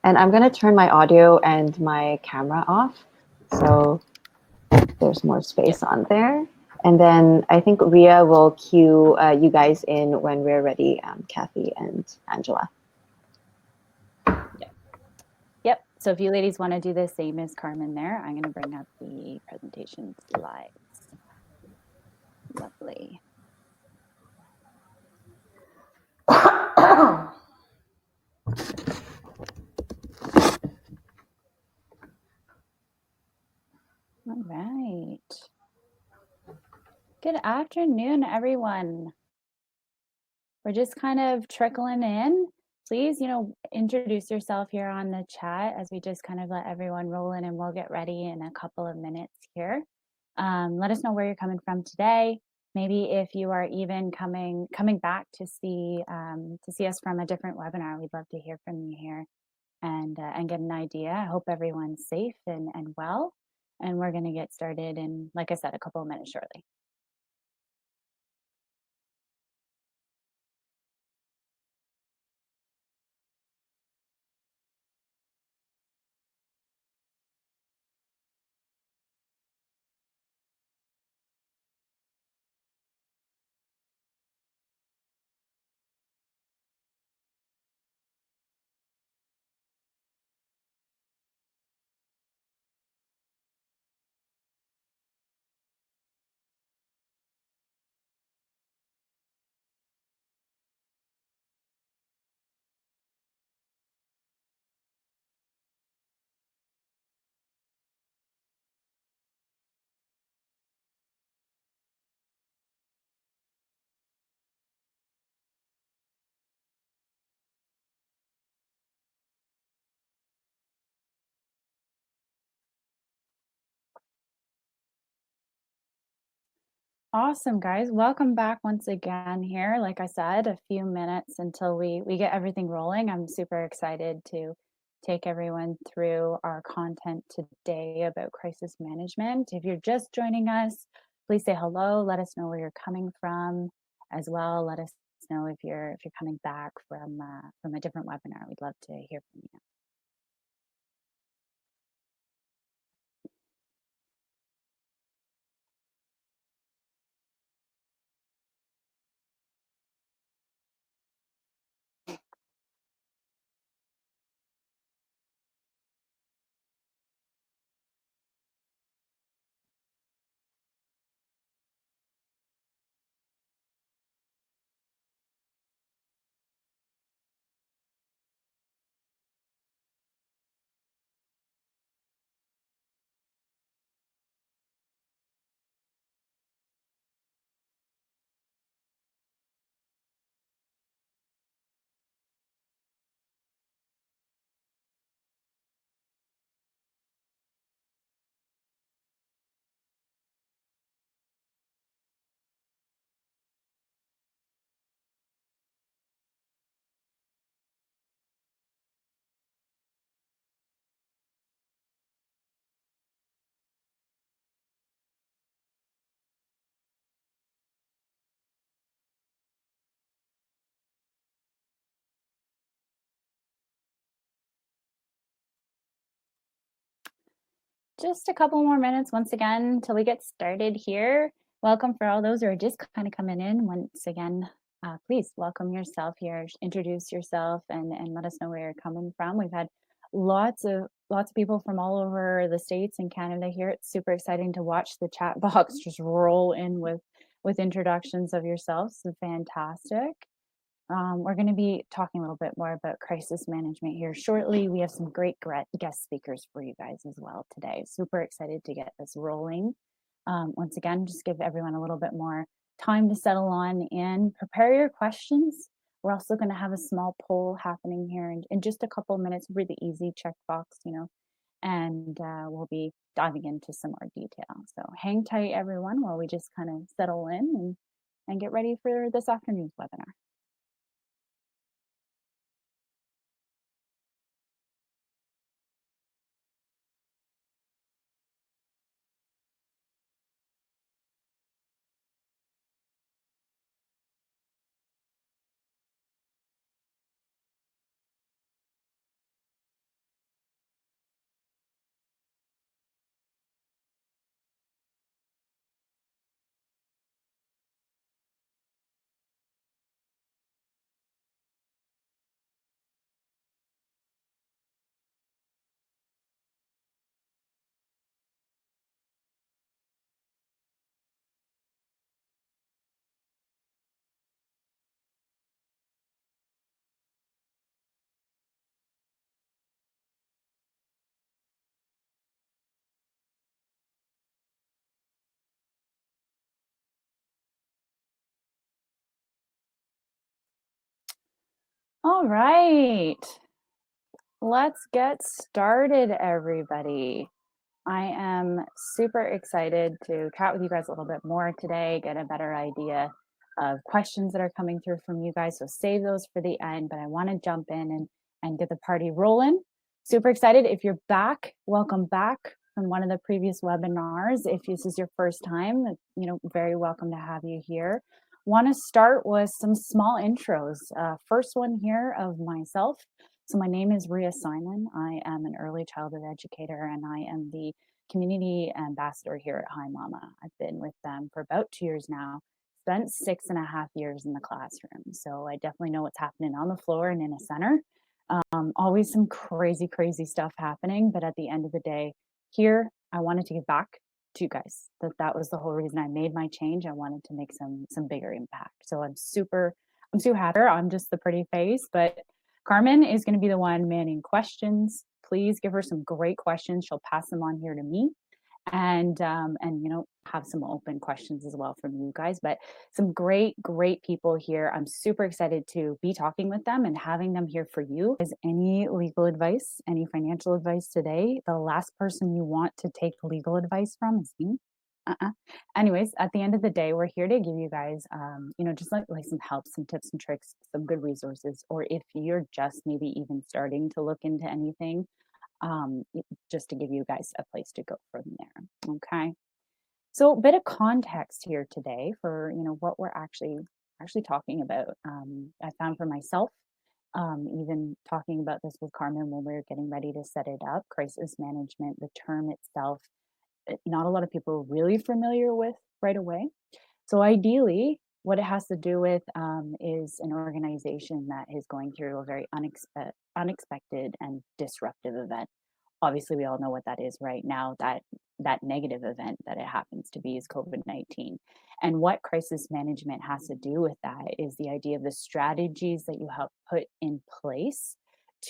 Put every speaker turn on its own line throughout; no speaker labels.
And I'm going to turn my audio and my camera off, so there's more space on there. And then I think Ria will cue you guys in when we're ready, Kathy and Angela.
Yep. So if you ladies want to do the same as Carmen there, I'm going to bring up the presentation slides. Lovely. All right. Good afternoon, everyone. We're just kind of trickling in. Please, introduce yourself here on the chat as we just kind of let everyone roll in, and we'll get ready in a couple of minutes here. Let us know where you're coming from today. Maybe if you are even coming back to see us from a different webinar, we'd love to hear from you here and get an idea. I hope everyone's safe and well. And we're going to get started in, like I said, a couple of minutes shortly. Awesome, guys. Welcome back once again here. Like I said, a few minutes until we get everything rolling. I'm super excited to take everyone through our content today about crisis management. If you're just joining us, please say hello. Let us know where you're coming from as well. Let us know if you're coming back from a different webinar. We'd love to hear from you. Just a couple more minutes once again until we get started here. Welcome for all those who are just kind of coming in. Once again, please welcome yourself here, introduce yourself, and let us know where you're coming from. We've had lots of people from all over the States and Canada here. It's super exciting to watch the chat box just roll in with introductions of yourselves. So fantastic. We're going to be talking a little bit more about crisis management here shortly. We have some great guest speakers for you guys as well today. Super excited to get this rolling. Once again, just give everyone a little bit more time to settle on and prepare your questions. We're also going to have a small poll happening here in just a couple of minutes, really easy checkbox, and we'll be diving into some more detail. So hang tight, everyone, while we just kind of settle in and get ready for this afternoon's webinar. All right, let's get started, everybody. I am super excited to chat with you guys a little bit more today, get a better idea of questions that are coming through from you guys. So save those for the end, but I want to jump in and get the party rolling. Super excited. If you're back, welcome back from one of the previous webinars. If this is your first time, very welcome to have you here. Want to start with some small intros. First one here of myself. So my name is Ria Simon. I am an early childhood educator and I am the community ambassador here at Hi Mama. I've been with them for about 2 years now, spent 6.5 years in the classroom. So I definitely know what's happening on the floor and in a center. Always some crazy, crazy stuff happening. But at the end of the day, here, I wanted to give back to you guys. That was the whole reason I made my change. I wanted to make some bigger impact. So I'm super happy. I'm just the pretty face, but Carmen is going to be the one manning questions. Please give her some great questions. She'll pass them on here to me, and have some open questions as well from you guys. But some great people here. I'm super excited to be talking with them and having them here for you. Is any legal advice, any financial advice today? The last person you want to take legal advice from is me. Anyways, at the end of the day, we're here to give you guys, just like some help, some tips and tricks, some good resources, or if you're just maybe even starting to look into anything, just to give you guys a place to go from there. Okay. So a bit of context here today for, what we're actually talking about. I found for myself, even talking about this with Carmen when we were getting ready to set it up, crisis management, the term itself, not a lot of people are really familiar with right away. So ideally, what it has to do with is an organization that is going through a very unexpected and disruptive event. Obviously, we all know what that is right now. That negative event that it happens to be is COVID-19. And what crisis management has to do with that is the idea of the strategies that you have put in place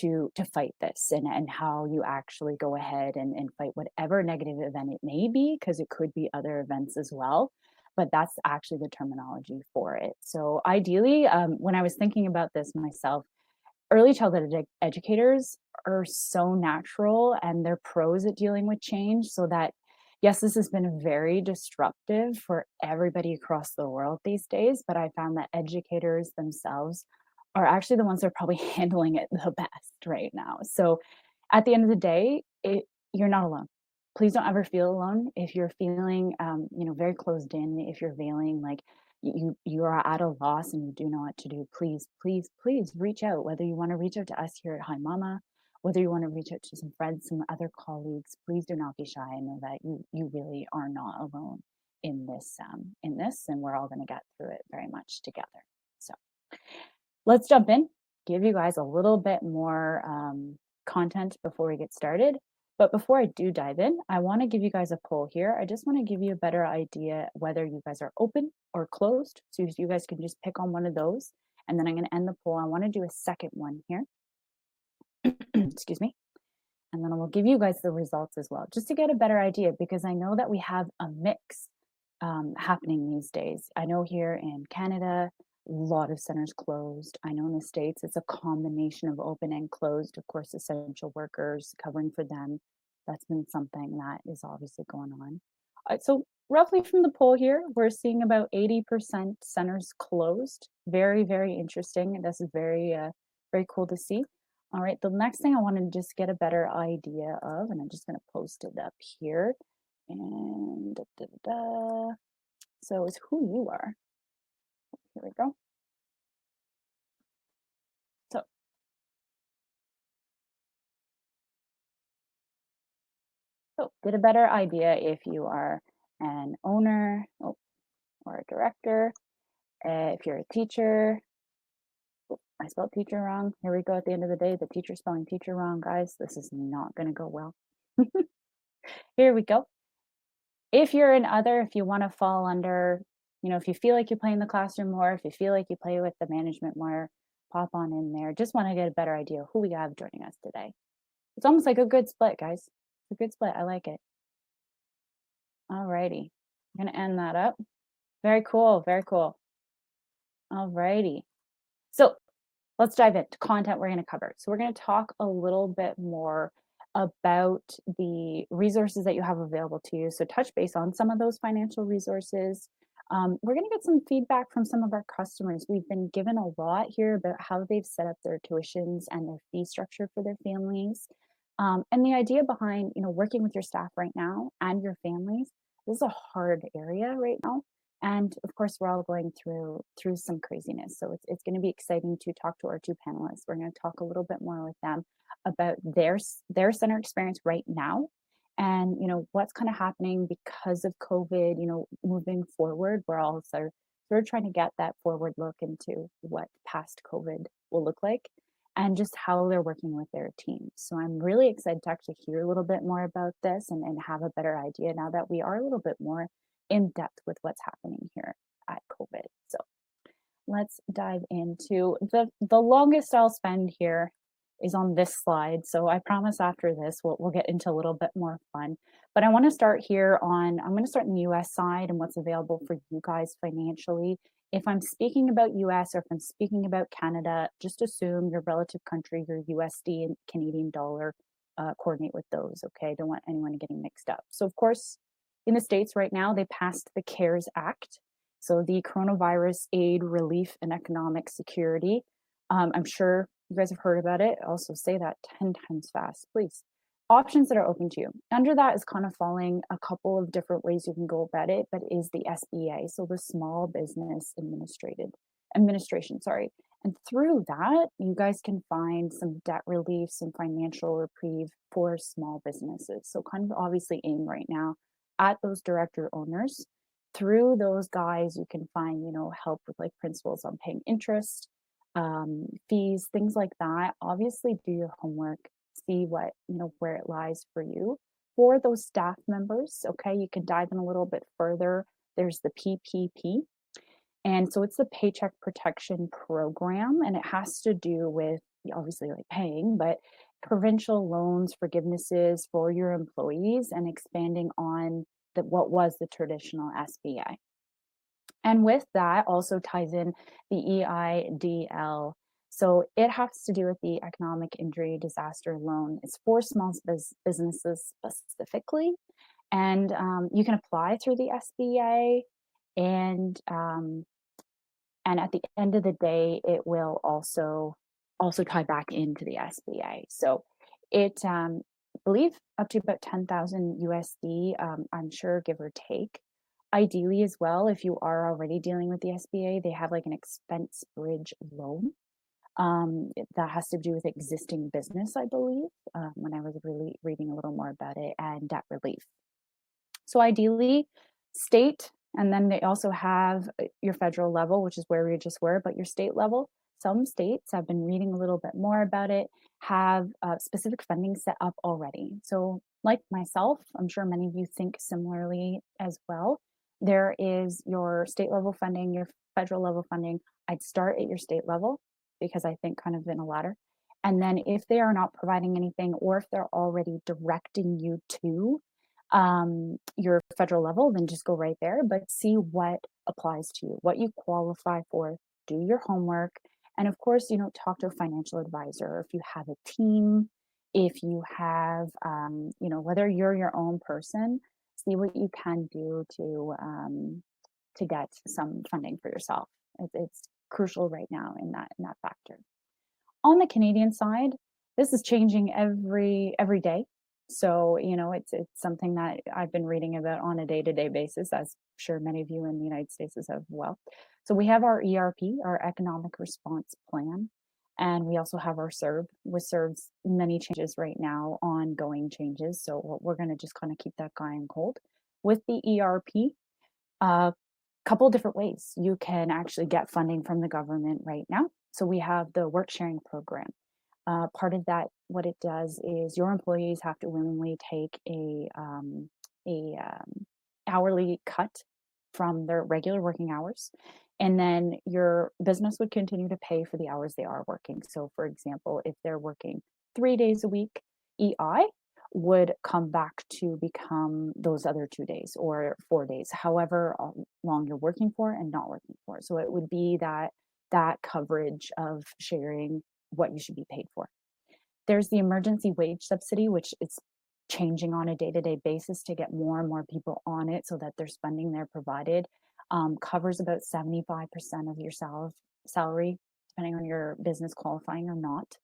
to fight this, and how you actually go ahead and fight whatever negative event it may be, because it could be other events as well, but that's actually the terminology for it. So ideally, when I was thinking about this myself, early childhood educators are so natural and they're pros at dealing with change, so that yes, this has been very disruptive for everybody across the world these days, but I found that educators themselves are actually the ones that are probably handling it the best right now. So at the end of the day, you're not alone. Please don't ever feel alone. If you're feeling, very closed in, if you're feeling like you are at a loss and you do know what to do, please, please, please reach out. Whether you want to reach out to us here at Hi Mama, whether you want to reach out to some friends, some other colleagues, please do not be shy. I know that you really are not alone in this, and we're all going to get through it very much together. So let's jump in, give you guys a little bit more content before we get started. But before I do dive in, I want to give you guys a poll here. I just want to give you a better idea whether you guys are open or closed. So you guys can just pick on one of those. And then I'm going to end the poll. I want to do a second one here. Excuse me. And then I will give you guys the results as well, just to get a better idea, because I know that we have a mix happening these days. I know here in Canada, a lot of centers closed. I know in the States, it's a combination of open and closed. Of course, essential workers, covering for them. That's been something that is obviously going on. So roughly from the poll here, we're seeing about 80% centers closed. Very, very interesting. This is very, very cool to see. All right, the next thing I want to just get a better idea of, and I'm just going to post it up here. And so it's who you are. Here we go. So get a better idea if you are an owner or a director, if you're a teacher. I spelled teacher wrong. Here we go. At the end of the day, the teacher spelling teacher wrong, guys. This is not going to go well. Here we go. If you're an other, if you want to fall under, if you feel like you play in the classroom more, if you feel like you play with the management more, pop on in there. Just want to get a better idea of who we have joining us today. It's almost like a good split, guys. It's a good split. I like it. All righty. I'm going to end that up. Very cool. Very cool. All righty. So let's dive into content we're going to cover. So we're going to talk a little bit more about the resources that you have available to you. So touch base on some of those financial resources. We're going to get some feedback from some of our customers. We've been given a lot here about how they've set up their tuitions and their fee structure for their families. And the idea behind, working with your staff right now and your families, this is a hard area right now. And of course, we're all going through some craziness. So it's going to be exciting to talk to our two panelists. We're going to talk a little bit more with them about their center experience right now, and what's kind of happening because of COVID. Moving forward, we're all sort of trying to get that forward look into what past COVID will look like, and just how they're working with their teams. So I'm really excited to actually hear a little bit more about this and have a better idea now that we are a little bit more in depth with what's happening here at COVID. So let's dive into the longest I'll spend here is on this slide. So I promise after this, we'll get into a little bit more fun. But I want to start here I'm going to start in the US side and what's available for you guys financially. If I'm speaking about US or if I'm speaking about Canada, just assume your relative country, your USD and Canadian dollar, coordinate with those, okay? Don't want anyone getting mixed up. So of course, in the States right now, they passed the CARES Act. So the Coronavirus Aid, Relief, and Economic Security. I'm sure you guys have heard about it. Also say that 10 times fast, please. Options that are open to you. Under that is kind of falling a couple of different ways you can go about it, but is the SBA, so the Small Business Administration, sorry. And through that, you guys can find some debt relief, some financial reprieve for small businesses. So kind of obviously aim right now at those director owners. Through those guys, you can find, help with like principles on paying interest, fees, things like that. Obviously, do your homework, see what, where it lies for you. For those staff members, okay, you can dive in a little bit further. There's the PPP. And so it's the Paycheck Protection Program, and it has to do with obviously like paying, but provincial loans, forgivenesses for your employees, and expanding on what was the traditional SBA. And with that also ties in the EIDL. So it has to do with the Economic Injury Disaster Loan. It's for small businesses specifically. And you can apply through the SBA, and at the end of the day, it will also tie back into the SBA. So it, I believe, up to about 10,000 USD, I'm sure, give or take. Ideally as well, if you are already dealing with the SBA, they have like an expense bridge loan that has to do with existing business, I believe, when I was really reading a little more about it, and debt relief. So ideally, state, and then they also have your federal level, which is where we just were, but your state level. Some states, I've been reading a little bit more about it, have specific funding set up already. So like myself, I'm sure many of you think similarly as well. There is your state level funding, your federal level funding. I'd start at your state level because I think kind of in a ladder. And then if they are not providing anything, or if they're already directing you to your federal level, then just go right there, but see what applies to you, what you qualify for, do your homework. And of course, talk to a financial advisor. If you have a team, if you have, whether you're your own person, see what you can do to get some funding for yourself. It's crucial right now in that factor. On the Canadian side, this is changing every day. So, it's something that I've been reading about on a day-to-day basis, as sure many of you in the United States have well. So we have our ERP, our Economic Response Plan, and we also have our CERB, with CERB's many changes right now, ongoing changes. So we're going to just kind of keep that guy on hold. With the ERP, a couple different ways you can actually get funding from the government right now. So we have the work sharing program. Part of that, what it does is your employees have to willingly take a hourly cut from their regular working hours, and then your business would continue to pay for the hours they are working. So, for example, if they're working 3 days a week, EI would come back to become those other 2 days or 4 days, however long you're working for and not working for. So it would be that that coverage of sharing what you should be paid for. There's the emergency wage subsidy, which is changing on a day-to-day basis to get more and more people on it so that their spending there provided covers about 75% of your salary, depending on your business qualifying or not,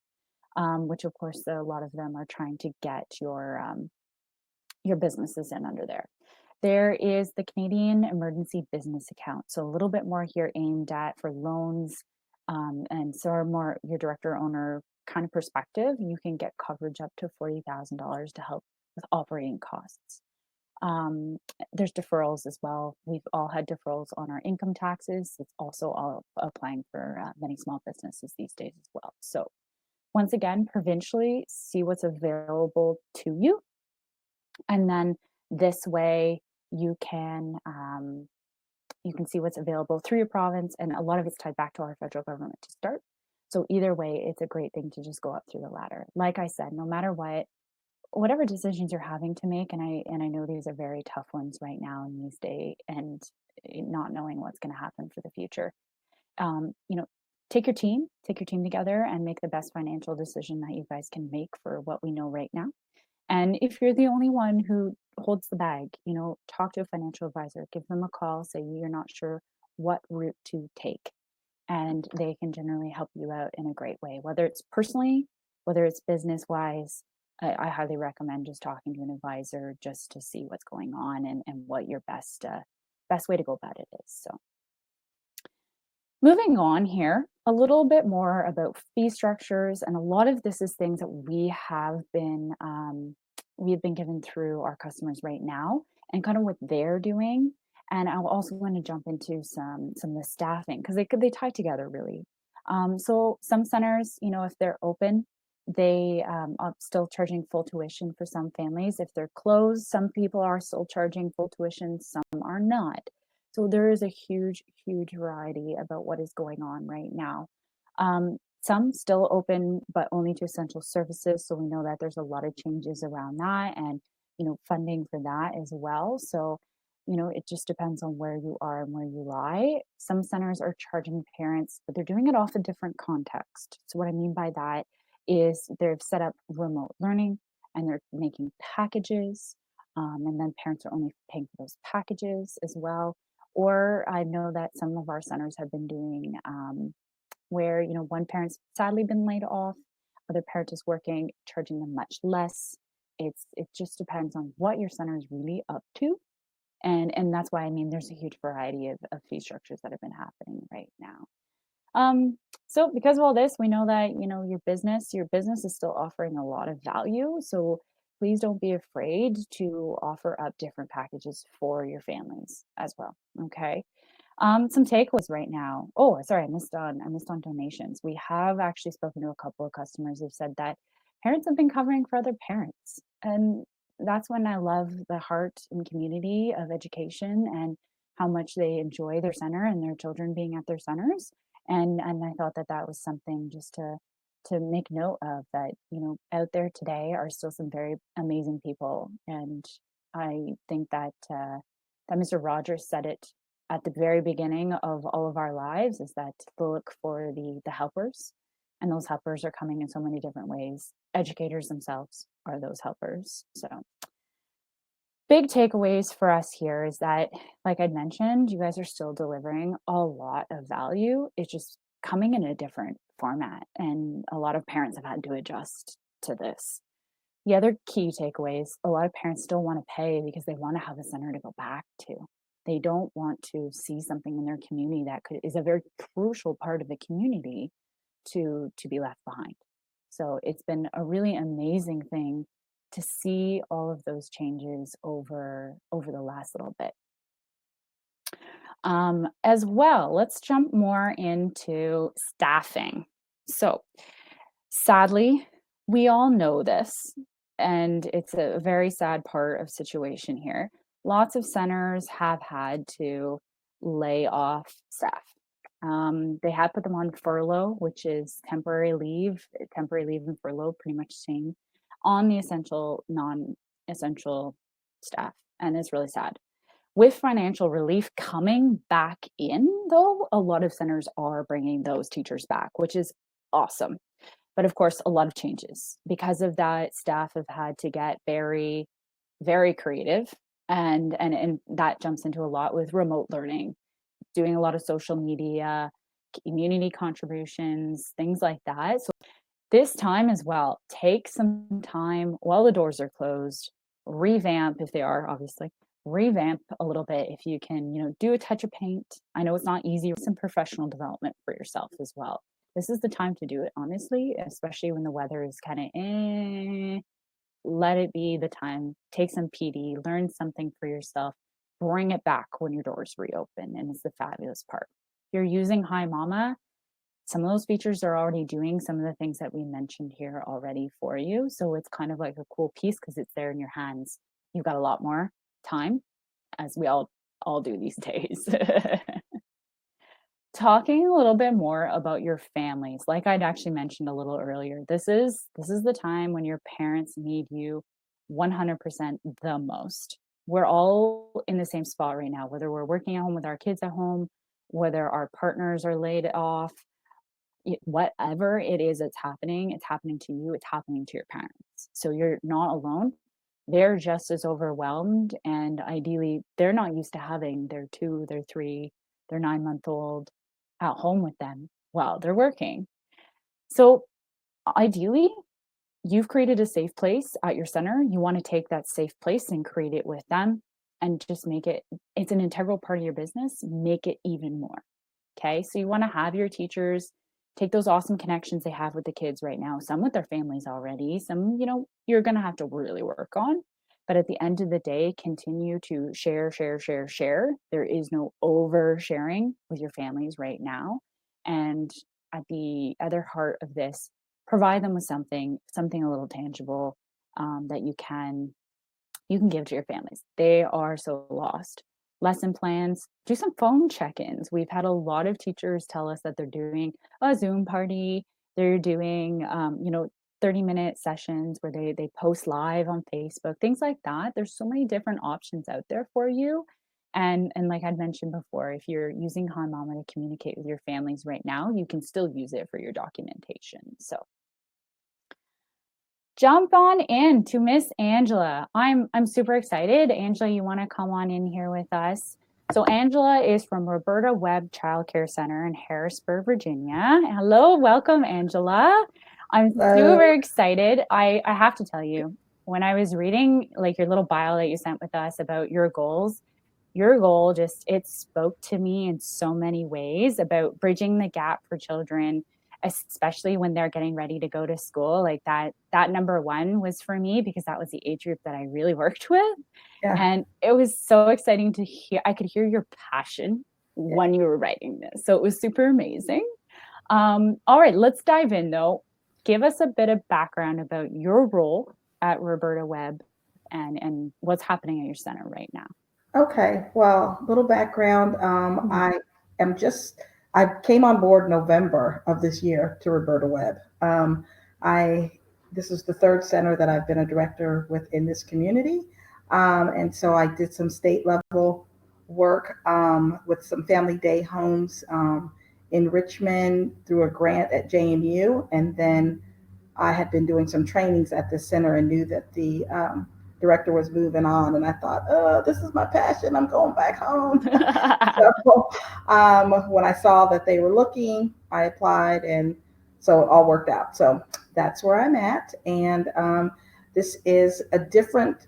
which of course a lot of them are trying to get your businesses in under there. There is the Canadian Emergency Business Account. So a little bit more here aimed at for loans, and so more your director owner kind of perspective. You can get coverage up to $40,000 to help with operating costs. Um, there's deferrals as well. We've all had deferrals on our income taxes. It's also all applying for many small businesses these days as well. So once again, provincially, see what's available to you, and then this way you can see what's available through your province, and a lot of it's tied back to our federal government to start. So either way, it's a great thing to just go up through the ladder. Like I said, no matter what, whatever decisions you're having to make, and I know these are very tough ones right now in these days, and not knowing what's going to happen for the future. You know, take your team together and make the best financial decision that you guys can make for what we know right now. And if you're the only one who holds the bag, talk to a financial advisor, give them a call, say you're not sure what route to take, and they can generally help you out in a great way, whether it's personally, whether it's business wise. I highly recommend just talking to an advisor just to see what's going on and what your best way to go about it is. So moving on here, a little bit more about fee structures, and a lot of this is things that we've been given through our customers right now, and kind of what they're doing. And I also want to jump into some of the staffing because they tie together really. So some centers, if they're open, they are still charging full tuition for some families. If they're closed, some people are still charging full tuition, some are not. So there is a huge, huge variety about what is going on right now. Some still open, but only to essential services. So we know that there's a lot of changes around that, and funding for that as well. So it just depends on where you are and where you lie. Some centers are charging parents, but they're doing it off a different context. So what I mean by that is they've set up remote learning and they're making packages, and then parents are only paying for those packages as well. Or I know that some of our centers have been doing where one parent's sadly been laid off, other parent is working, charging them much less. It just depends on what your center is really up to, and that's why I mean there's a huge variety of fee structures that have been happening right now. So because of all this, we know that your business is still offering a lot of value. So please don't be afraid to offer up different packages for your families as well. Okay. Some takeaways right now. Oh, sorry, I missed on donations. We have actually spoken to a couple of customers who've said that parents have been covering for other parents. And that's when I love the heart and community of education and how much they enjoy their center and their children being at their centers. And I thought that that was something just to make note of, that out there today are still some very amazing people. And I think that Mr. Rogers said it at the very beginning of all of our lives, is that to look for the helpers, and those helpers are coming in so many different ways. Educators themselves are those helpers. So big takeaways for us here is that, like I'd mentioned, you guys are still delivering a lot of value. It's just coming in a different format, and a lot of parents have had to adjust to this. The other key takeaways, a lot of parents still want to pay because they want to have a center to go back to. They don't want to see something in their community that is a very crucial part of the community to be left behind. So it's been a really amazing thing to see all of those changes over the last little bit. As well, let's jump more into staffing. So sadly, we all know this, and it's a very sad part of situation here. Lots of centers have had to lay off staff. They have put them on furlough, which is temporary leave and furlough, pretty much same on the essential, non-essential staff. And it's really sad. With financial relief coming back in, though, a lot of centers are bringing those teachers back, which is awesome. But of course, a lot of changes. Because of that, staff have had to get very, very creative. And that jumps into a lot with remote learning, doing a lot of social media, community contributions, things like that. So this time as well, take some time while the doors are closed, revamp if they are, obviously, revamp a little bit if you can, do a touch of paint. I know it's not easy, some professional development for yourself as well. This is the time to do it, honestly, especially when the weather is kind of let it be the time. Take some PD, learn something for yourself, bring it back when your doors reopen. And it's the fabulous part. If you're using Hi Mama, some of those features are already doing some of the things that we mentioned here already for you. So it's kind of like a cool piece because it's there in your hands. You've got a lot more time, as we all do these days. Talking a little bit more about your families, like I'd actually mentioned a little earlier, this is the time when your parents need you 100% the most. We're all in the same spot right now, whether we're working at home with our kids at home, whether our partners are laid off, whatever it is that's happening, it's happening to you, it's happening to your parents. So you're not alone. They're just as overwhelmed, and ideally they're not used to having their 2, their 3, their 9-month-old at home with them while they're working. So ideally, you've created a safe place at your center. You want to take that safe place and create it with them and just make it's an integral part of your business, make it even more. Okay. So you want to have your teachers take those awesome connections they have with the kids right now, some with their families already, some, you're going to have to really work on. But at the end of the day, continue to share. There is no oversharing with your families right now. And at the other heart of this, provide them with something a little tangible that you can give to your families. They are so lost. Lesson plans, do some phone check-ins. We've had a lot of teachers tell us that they're doing a Zoom party. They're doing, 30-minute sessions where they post live on Facebook, things like that. There's so many different options out there for you. And like I'd mentioned before, if you're using Hi Mama to communicate with your families right now, you can still use it for your documentation. So jump on in to Miss Angela. I'm super excited. Angela, you want to come on in here with us? So Angela is from Roberta Webb Child Care Center in Harrisburg, Virginia. Hello, welcome, Angela. I'm super excited. I have to tell you, when I was reading like your little bio that you sent with us about your goals, your goal it spoke to me in so many ways about bridging the gap for children, especially when they're getting ready to go to school. Like that number one was for me because that was the age group that I really worked with. Yeah. And it was so exciting to hear. I could hear your passion when you were writing this. So it was super amazing. All right, let's dive in though. Give us a bit of background about your role at Roberta Webb and what's happening at your center right now.
Okay, well, little background. I came on board November of this year to Roberta Webb. This is the third center that I've been a director within this community. And so I did some state level work with some family day homes in Richmond through a grant at JMU. And then I had been doing some trainings at this center and knew that the director was moving on, and I thought, oh, this is my passion, I'm going back home. So when I saw that they were looking, I applied, and so it all worked out. So that's where I'm at, and this is a different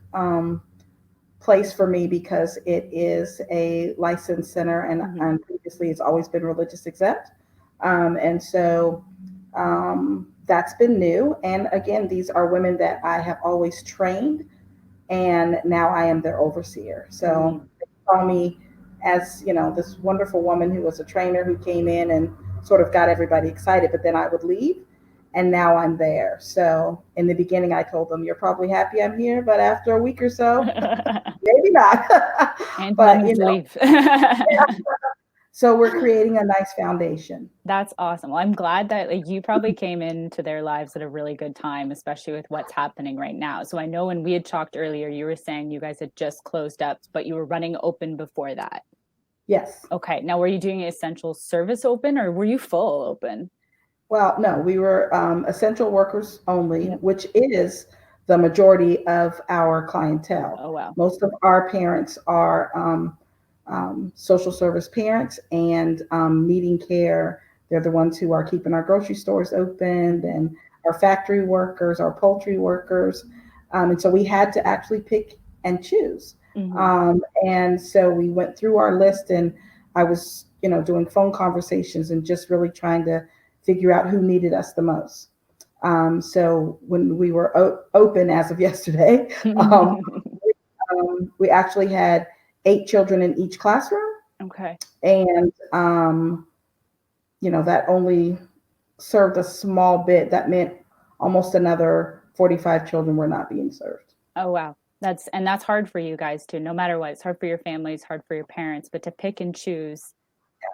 place for me because it is a licensed center, and previously it's always been religious exempt, and so that's been new. And again, these are women that I have always trained, and now I am their overseer. So they saw me as, this wonderful woman who was a trainer who came in and sort of got everybody excited, but then I would leave, and now I'm there. So in the beginning, I told them, you're probably happy I'm here, but after a week or so, maybe not.
And but leave.
So we're creating a nice foundation.
That's awesome. Well, I'm glad that like you probably came into their lives at a really good time, especially with what's happening right now. So I know when we had talked earlier, you were saying you guys had just closed up, but you were running open before that.
Yes.
Okay. Now, were you doing essential service open or were you full open?
Well, no, we were essential workers only,
Yep.
which is the majority of our clientele.
Oh, wow.
Most of our parents are social service parents and needing care. They're the ones who are keeping our grocery stores open and our factory workers, our poultry workers. And so we had to actually pick and choose. And so we went through our list, and I was, doing phone conversations and just really trying to figure out who needed us the most. So when we were open as of yesterday, we actually had 8 children in each classroom.
Okay.
And, that only served a small bit. That meant almost another 45 children were not being served.
Oh, wow. That's hard for you guys too. No matter what, it's hard for your families, hard for your parents, but to pick and choose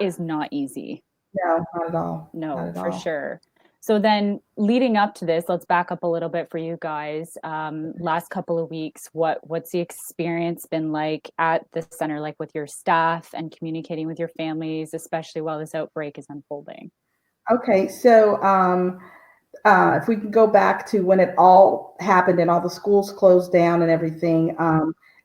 is not easy.
No, not at all.
No,
Not at
for
all.
sure. So then leading up to this, let's back up a little bit for you guys. Last couple of weeks, what's the experience been like at the center, like with your staff and communicating with your families, especially while this outbreak is unfolding?
Okay, so if we can go back to when it all happened and all the schools closed down and everything,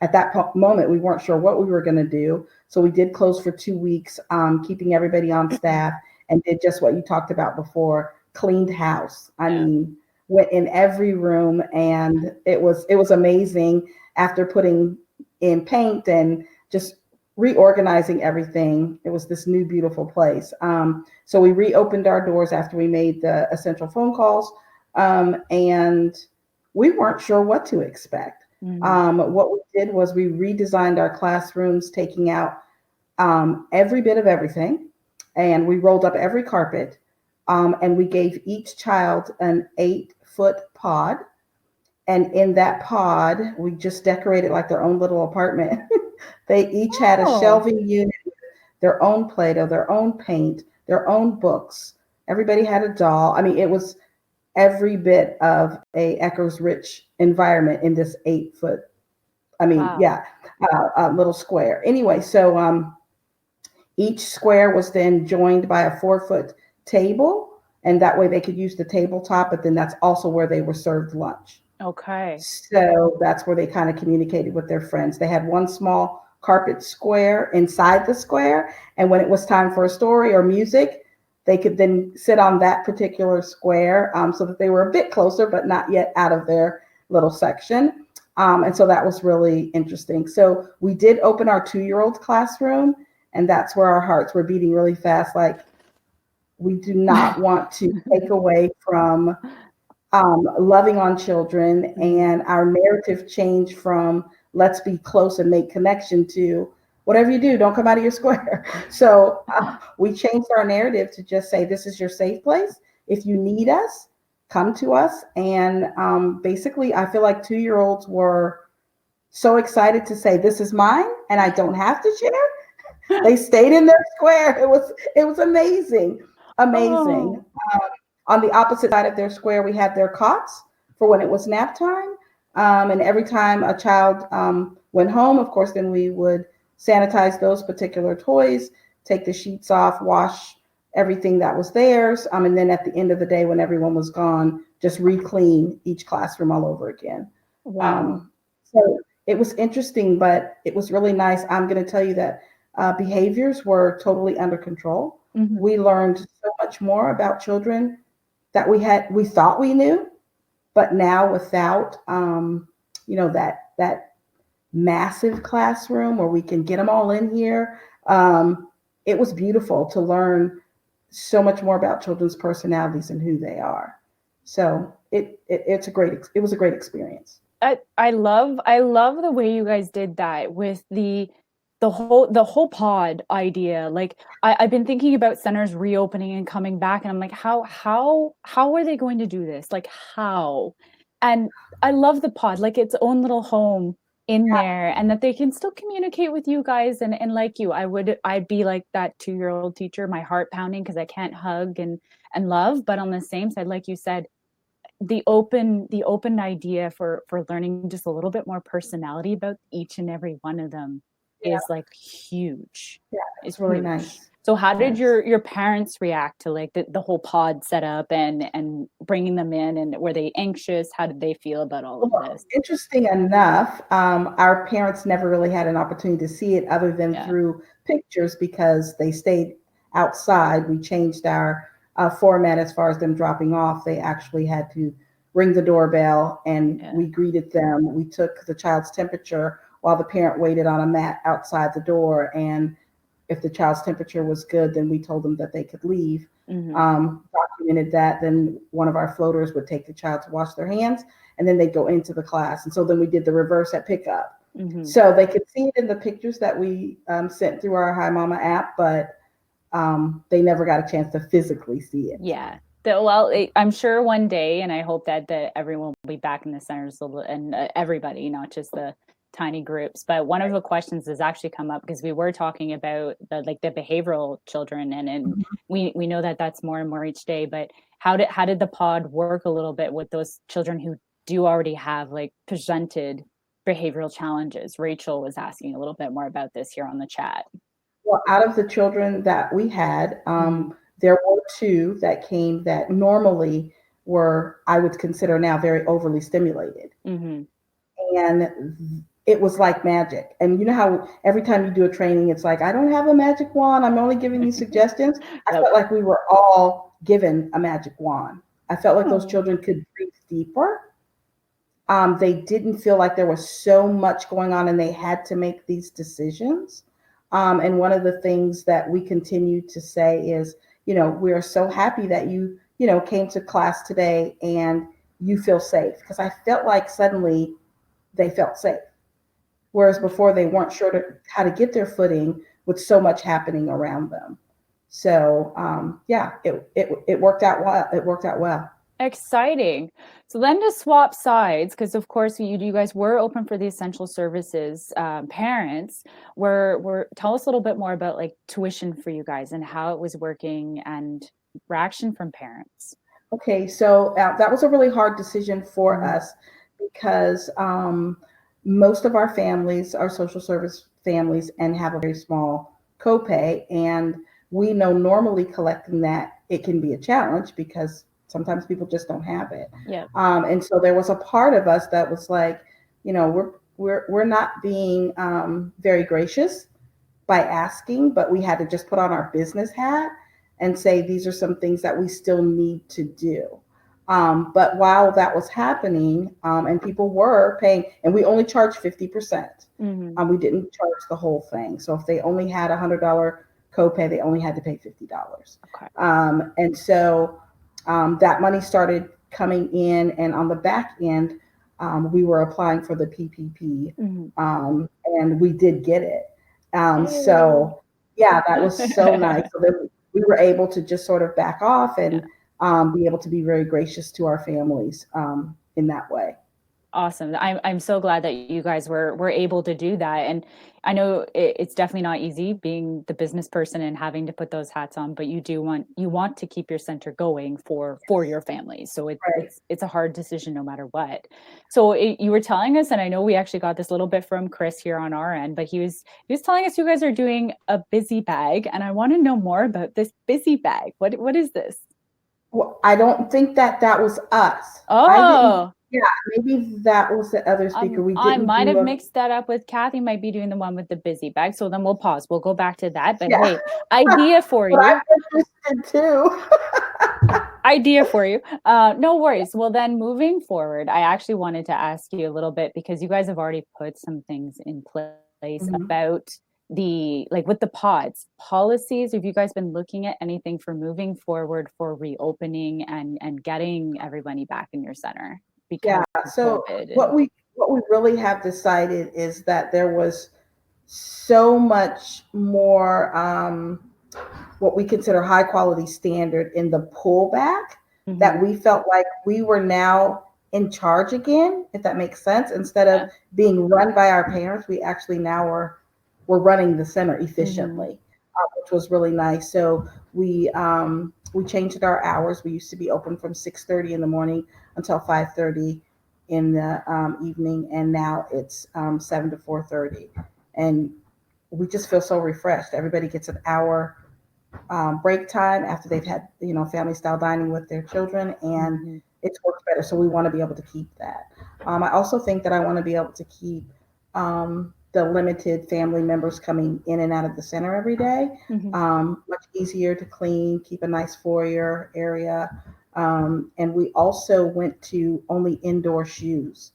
at that moment, we weren't sure what we were going to do. So we did close for 2 weeks, keeping everybody on staff, and did just what you talked about before, cleaned house. I mean, went in every room, and it was amazing after putting in paint and just reorganizing everything. It was this new, beautiful place. So we reopened our doors after we made the essential phone calls, and we weren't sure what to expect. What we did was we redesigned our classrooms, taking out every bit of everything, and we rolled up every carpet, and we gave each child an 8-foot pod. And in that pod, we just decorated like their own little apartment. They each had a shelving unit, their own Play-Doh, their own paint, their own books. Everybody had a doll. I mean, it was every bit of a Echoes Rich environment in this 8-foot, little square. Anyway, so each square was then joined by a 4-foot table, and that way they could use the tabletop, but then that's also where they were served lunch.
Okay.
So that's where they kind of communicated with their friends. They had one small carpet square inside the square, and when it was time for a story or music, they could then sit on that particular square, so that they were a bit closer, but not yet out of their little section. And so that was really interesting. So we did open our 2-year-old classroom, and that's where our hearts were beating really fast. Like, we do not want to take away from loving on children, and our narrative changed from let's be close and make connection to whatever you do, don't come out of your square. So we changed our narrative to just say, this is your safe place. If you need us, come to us. And basically, I feel like 2-year-olds were so excited to say, this is mine and I don't have to share. They stayed in their square. It was amazing. Amazing. On the opposite side of their square, we had their cots for when it was nap time. And every time a child went home, of course, then we would sanitize those particular toys, take the sheets off, wash everything that was theirs. And then at the end of the day, when everyone was gone, just re-clean each classroom all over again.
Wow.
So it was interesting, but it was really nice. I'm going to tell you that behaviors were totally under control. We learned so much more about children that we thought we knew, but now without, that massive classroom where we can get them all in here, it was beautiful to learn so much more about children's personalities and who they are. So it was a great experience.
I love the way you guys did that with the whole pod idea. Like I've been thinking about centers reopening and coming back, and I'm like, how are they going to do this? Like, how? And I love the pod, like its own little home in there, and that they can still communicate with you guys. And like you, I'd be like that 2-year-old teacher, my heart pounding because I can't hug and love. But on the same side, like you said, the open idea for learning just a little bit more personality about each and every one of them
Yeah.
is like huge.
Yeah,
It's
it's really
huge.
nice.
So how did
Yes.
your parents react to like the whole pod setup and bringing them in, and were they anxious? How did they feel about all of
Well,
this?
interesting enough, our parents never really had an opportunity to see it other than
Yeah.
through pictures because they stayed outside. We changed our format as far as them dropping off. They actually had to ring the doorbell and
Yeah.
we greeted them. We took the child's temperature while the parent waited on a mat outside the door. And if the child's temperature was good, then we told them that they could leave. Documented that. Then one of our floaters would take the child to wash their hands, and then they'd go into the class. And so then we did the reverse at pickup. So they could see it in the pictures that we sent through our Hi Mama app, but they never got a chance to physically see it.
Yeah. Well, I'm sure one day, and I hope that everyone will be back in the centers and everybody, not just the tiny groups. But one of the questions has actually come up because we were talking about the behavioral children, and we know that that's more and more each day. But how did the pod work a little bit with those children who do already have like presented behavioral challenges? Rachel was asking a little bit more about this here on the chat.
Well, out of the children that we had, there were 2 that came that normally were, I would consider now, very overly stimulated. And it was like magic. And you know how every time you do a training, it's like, I don't have a magic wand. I'm only giving you suggestions. I felt like we were all given a magic wand. I felt like those children could breathe deeper. They didn't feel like there was so much going on and they had to make these decisions. And one of the things that we continue to say is, we are so happy that you came to class today and you feel safe. Because I felt like suddenly they felt safe. Whereas before they weren't sure how to get their footing with so much happening around them. So it worked out well. It worked out well.
Exciting. So then to swap sides, because of course you guys were open for the essential services. Parents were tell us a little bit more about like tuition for you guys and how it was working and reaction from parents.
Okay, so that was a really hard decision for us because most of our families are social service families and have a very small copay, and we know normally collecting that it can be a challenge because sometimes people just don't have it.
Yeah.
And so there was a part of us that was like, we're not being very gracious by asking, but we had to just put on our business hat and say these are some things that we still need to do. But while that was happening, and people were paying, and we only charged 50%. We didn't charge the whole thing. So if they only had $100 copay, they only had to pay $50.
Okay.
And so that money started coming in, and on the back end, we were applying for the PPP, and we did get it. So yeah, that was so nice. So then we were able to just sort of back off and be able to be very gracious to our families in that way.
Awesome. I'm so glad that you guys were able to do that. And I know it's definitely not easy being the business person and having to put those hats on, but you want to keep your center going for your family. So it's a hard decision no matter what. So you were telling us, and I know we actually got this little bit from Chris here on our end, but he was telling us you guys are doing a busy bag, and I want to know more about this busy bag. What is this?
Well, I don't think that was us.
Oh.
Yeah, maybe that was the other speaker.
I might have mixed that up with Kathy. Might be doing the one with the busy bag. So then we'll pause. We'll go back to that. But hey, idea for you.
I'm interested too.
Idea for you. No worries. Well, then moving forward, I actually wanted to ask you a little bit because you guys have already put some things in place about with the pods policies. Have you guys been looking at anything for moving forward for reopening and getting everybody back in your center?
So what we really have decided is that there was so much more what we consider high quality standard in the pullback that we felt like we were now in charge again, if that makes sense. Instead of being run by our parents, we actually now we're running the center efficiently, which was really nice. So we changed our hours. We used to be open from 6:30 in the morning until 5:30 in the evening, and now it's 7 to 4:30, and we just feel so refreshed. Everybody gets an hour break time after they've had, family style dining with their children, and it's worked better. So we want to be able to keep that. I also think that I want to be able to keep the limited family members coming in and out of the center every day. Much easier to clean, keep a nice foyer area. And we also went to only indoor shoes.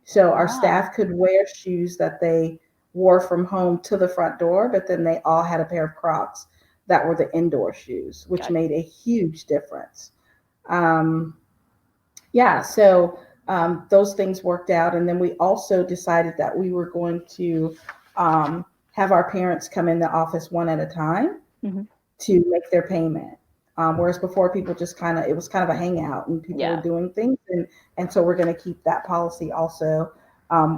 So our staff could wear shoes that they wore from home to the front door, but then they all had a pair of Crocs that were the indoor shoes, which made a huge difference. Those things worked out. And then we also decided that we were going to have our parents come in the office one at a time to make their payment. Whereas before people just it was kind of a hangout and people were doing things. And so we're going to keep that policy also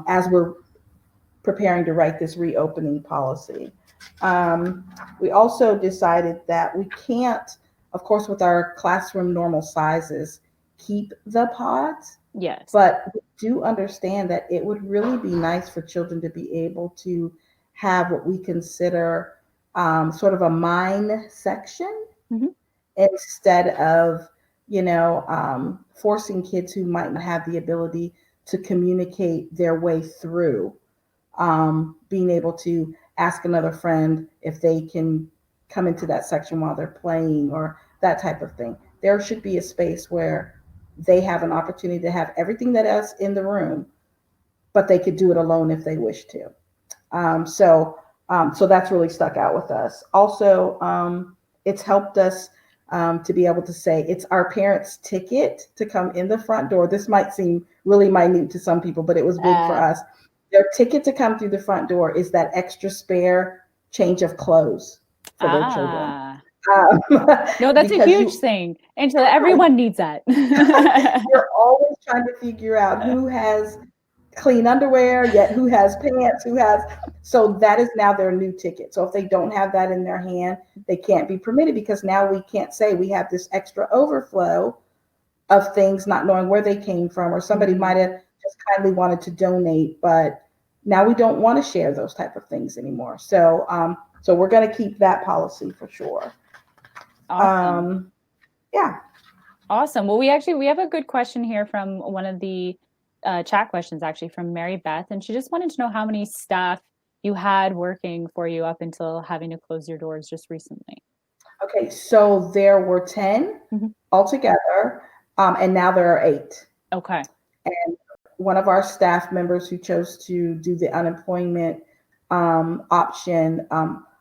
as we're preparing to write this reopening policy. We also decided that we can't, of course, with our classroom normal sizes, keep the pods.
Yes.
But we do understand that it would really be nice for children to be able to have what we consider sort of a mine section instead of, forcing kids who might not have the ability to communicate their way through, being able to ask another friend if they can come into that section while they're playing or that type of thing. There should be a space where they have an opportunity to have everything that is in the room, but they could do it alone if they wish to. So that's really stuck out with us. Also, it's helped us to be able to say it's our parents' ticket to come in the front door. This might seem really minute to some people, but it was big for us. Their ticket to come through the front door is that extra spare change of clothes for their children.
No, that's a huge thing. Angela, everyone needs that.
You're always trying to figure out who has clean underwear, yet who has pants, so that is now their new ticket. So if they don't have that in their hand, they can't be permitted, because now we can't say we have this extra overflow of things, not knowing where they came from, or somebody might have just kindly wanted to donate, but now we don't want to share those type of things anymore. So we're going to keep that policy for sure.
Awesome.
Yeah.
Awesome. Well, we have a good question here from one of the chat questions, actually, from Mary Beth, and she just wanted to know how many staff you had working for you up until having to close your doors just recently.
Okay, so there were 10 altogether, and now there are 8.
Okay.
And one of our staff members who chose to do the unemployment option,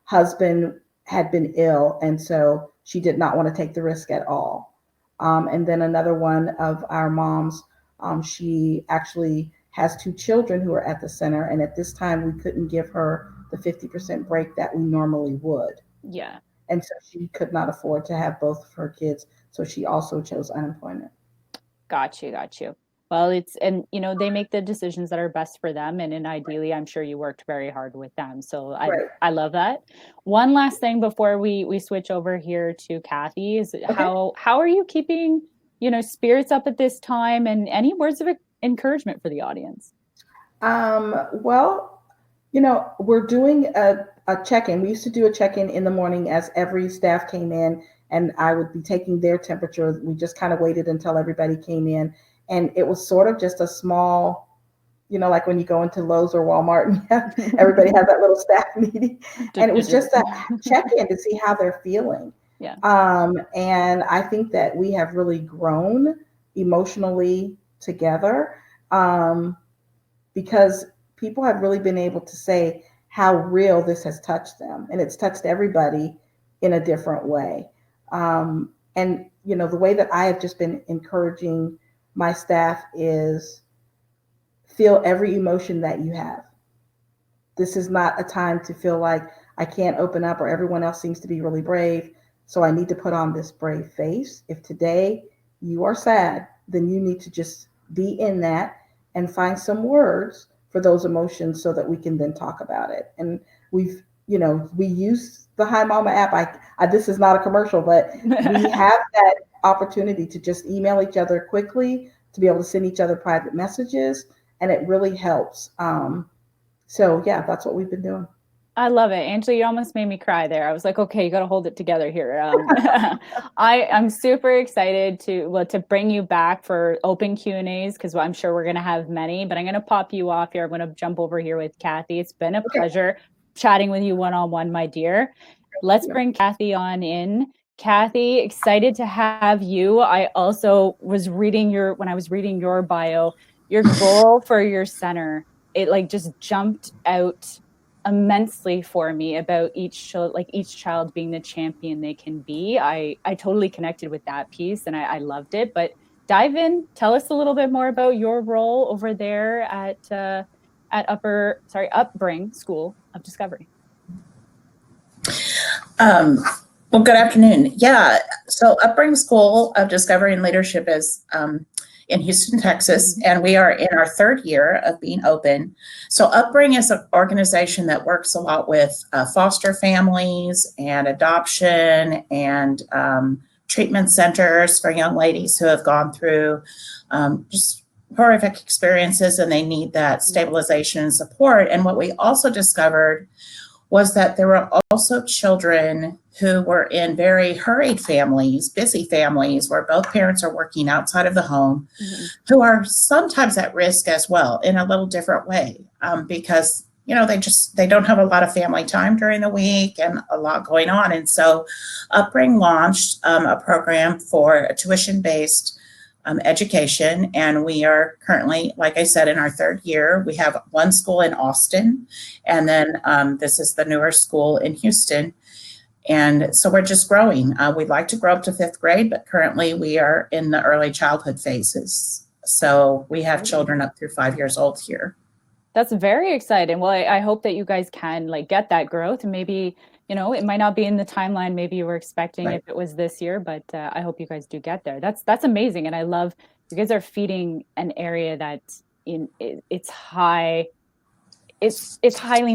husband had been ill, and so she did not want to take the risk at all. And then another one of our moms, she actually has 2 children who are at the center, and at this time we couldn't give her the 50% break that we normally would.
Yeah.
And so she could not afford to have both of her kids, so she also chose unemployment.
Got you. Well, they make the decisions that are best for them, and ideally, I'm sure you worked very hard with them. So I love that. One last thing before we switch over here to Kathy is how are you keeping, spirits up at this time, and any words of encouragement for the audience?
Well, we're doing a check-in. We used to do a check-in in the morning as every staff came in, and I would be taking their temperature. We just kind of waited until everybody came in. And it was sort of just a small, like when you go into Lowe's or Walmart and everybody has that little staff meeting. And it was just a check-in to see how they're feeling.
Yeah.
And I think that we have really grown emotionally together, because people have really been able to say how real this has touched them. And it's touched everybody in a different way. And, the way that I have just been encouraging my staff is feel every emotion that you have. This is not a time to feel like I can't open up, or everyone else seems to be really brave, so I need to put on this brave face. If today you are sad, then you need to just be in that and find some words for those emotions so that we can then talk about it. And we use the Hi Mama app. This is not a commercial, but we have that opportunity to just email each other quickly, to be able to send each other private messages, and it really helps. So yeah, that's what we've been doing.
I love it. Angela, you almost made me cry there. I was like, okay, you got to hold it together here. I'm super excited to bring you back for open Q&As, because I'm sure we're going to have many, but I'm going to pop you off here. I'm going to jump over here with Kathy. It's been a pleasure chatting with you one-on-one, my dear. Let's bring Kathy on in. Kathy, excited to have you. I also was reading when I was reading your bio, your goal for your center, it like just jumped out immensely for me about each child being the champion they can be. I totally connected with that piece, and I loved it. But dive in, tell us a little bit more about your role over there at Upbring School of Discovery.
Well, good afternoon. Yeah, so Upbring School of Discovery and Leadership is in Houston, Texas, and we are in our third year of being open. So Upbring is an organization that works a lot with foster families and adoption and treatment centers for young ladies who have gone through just horrific experiences, and they need that stabilization and support. And what we also discovered was that there were also children who were in very hurried families, busy families, where both parents are working outside of the home, who are sometimes at risk as well in a little different way, because they don't have a lot of family time during the week and a lot going on. And so Upbring launched a program for a tuition-based education, and we are currently, like I said, in our third year. We have one school in Austin, and then this is the newer school in Houston. And so we're just growing. We'd like to grow up to fifth grade, but currently we are in the early childhood phases. So we have children up through 5 years old here.
That's very exciting. Well, I hope that you guys can get that growth, and maybe, it might not be in the timeline maybe you were expecting if it was this year, but I hope you guys do get there. That's amazing. And I love you guys are feeding an area that it's highly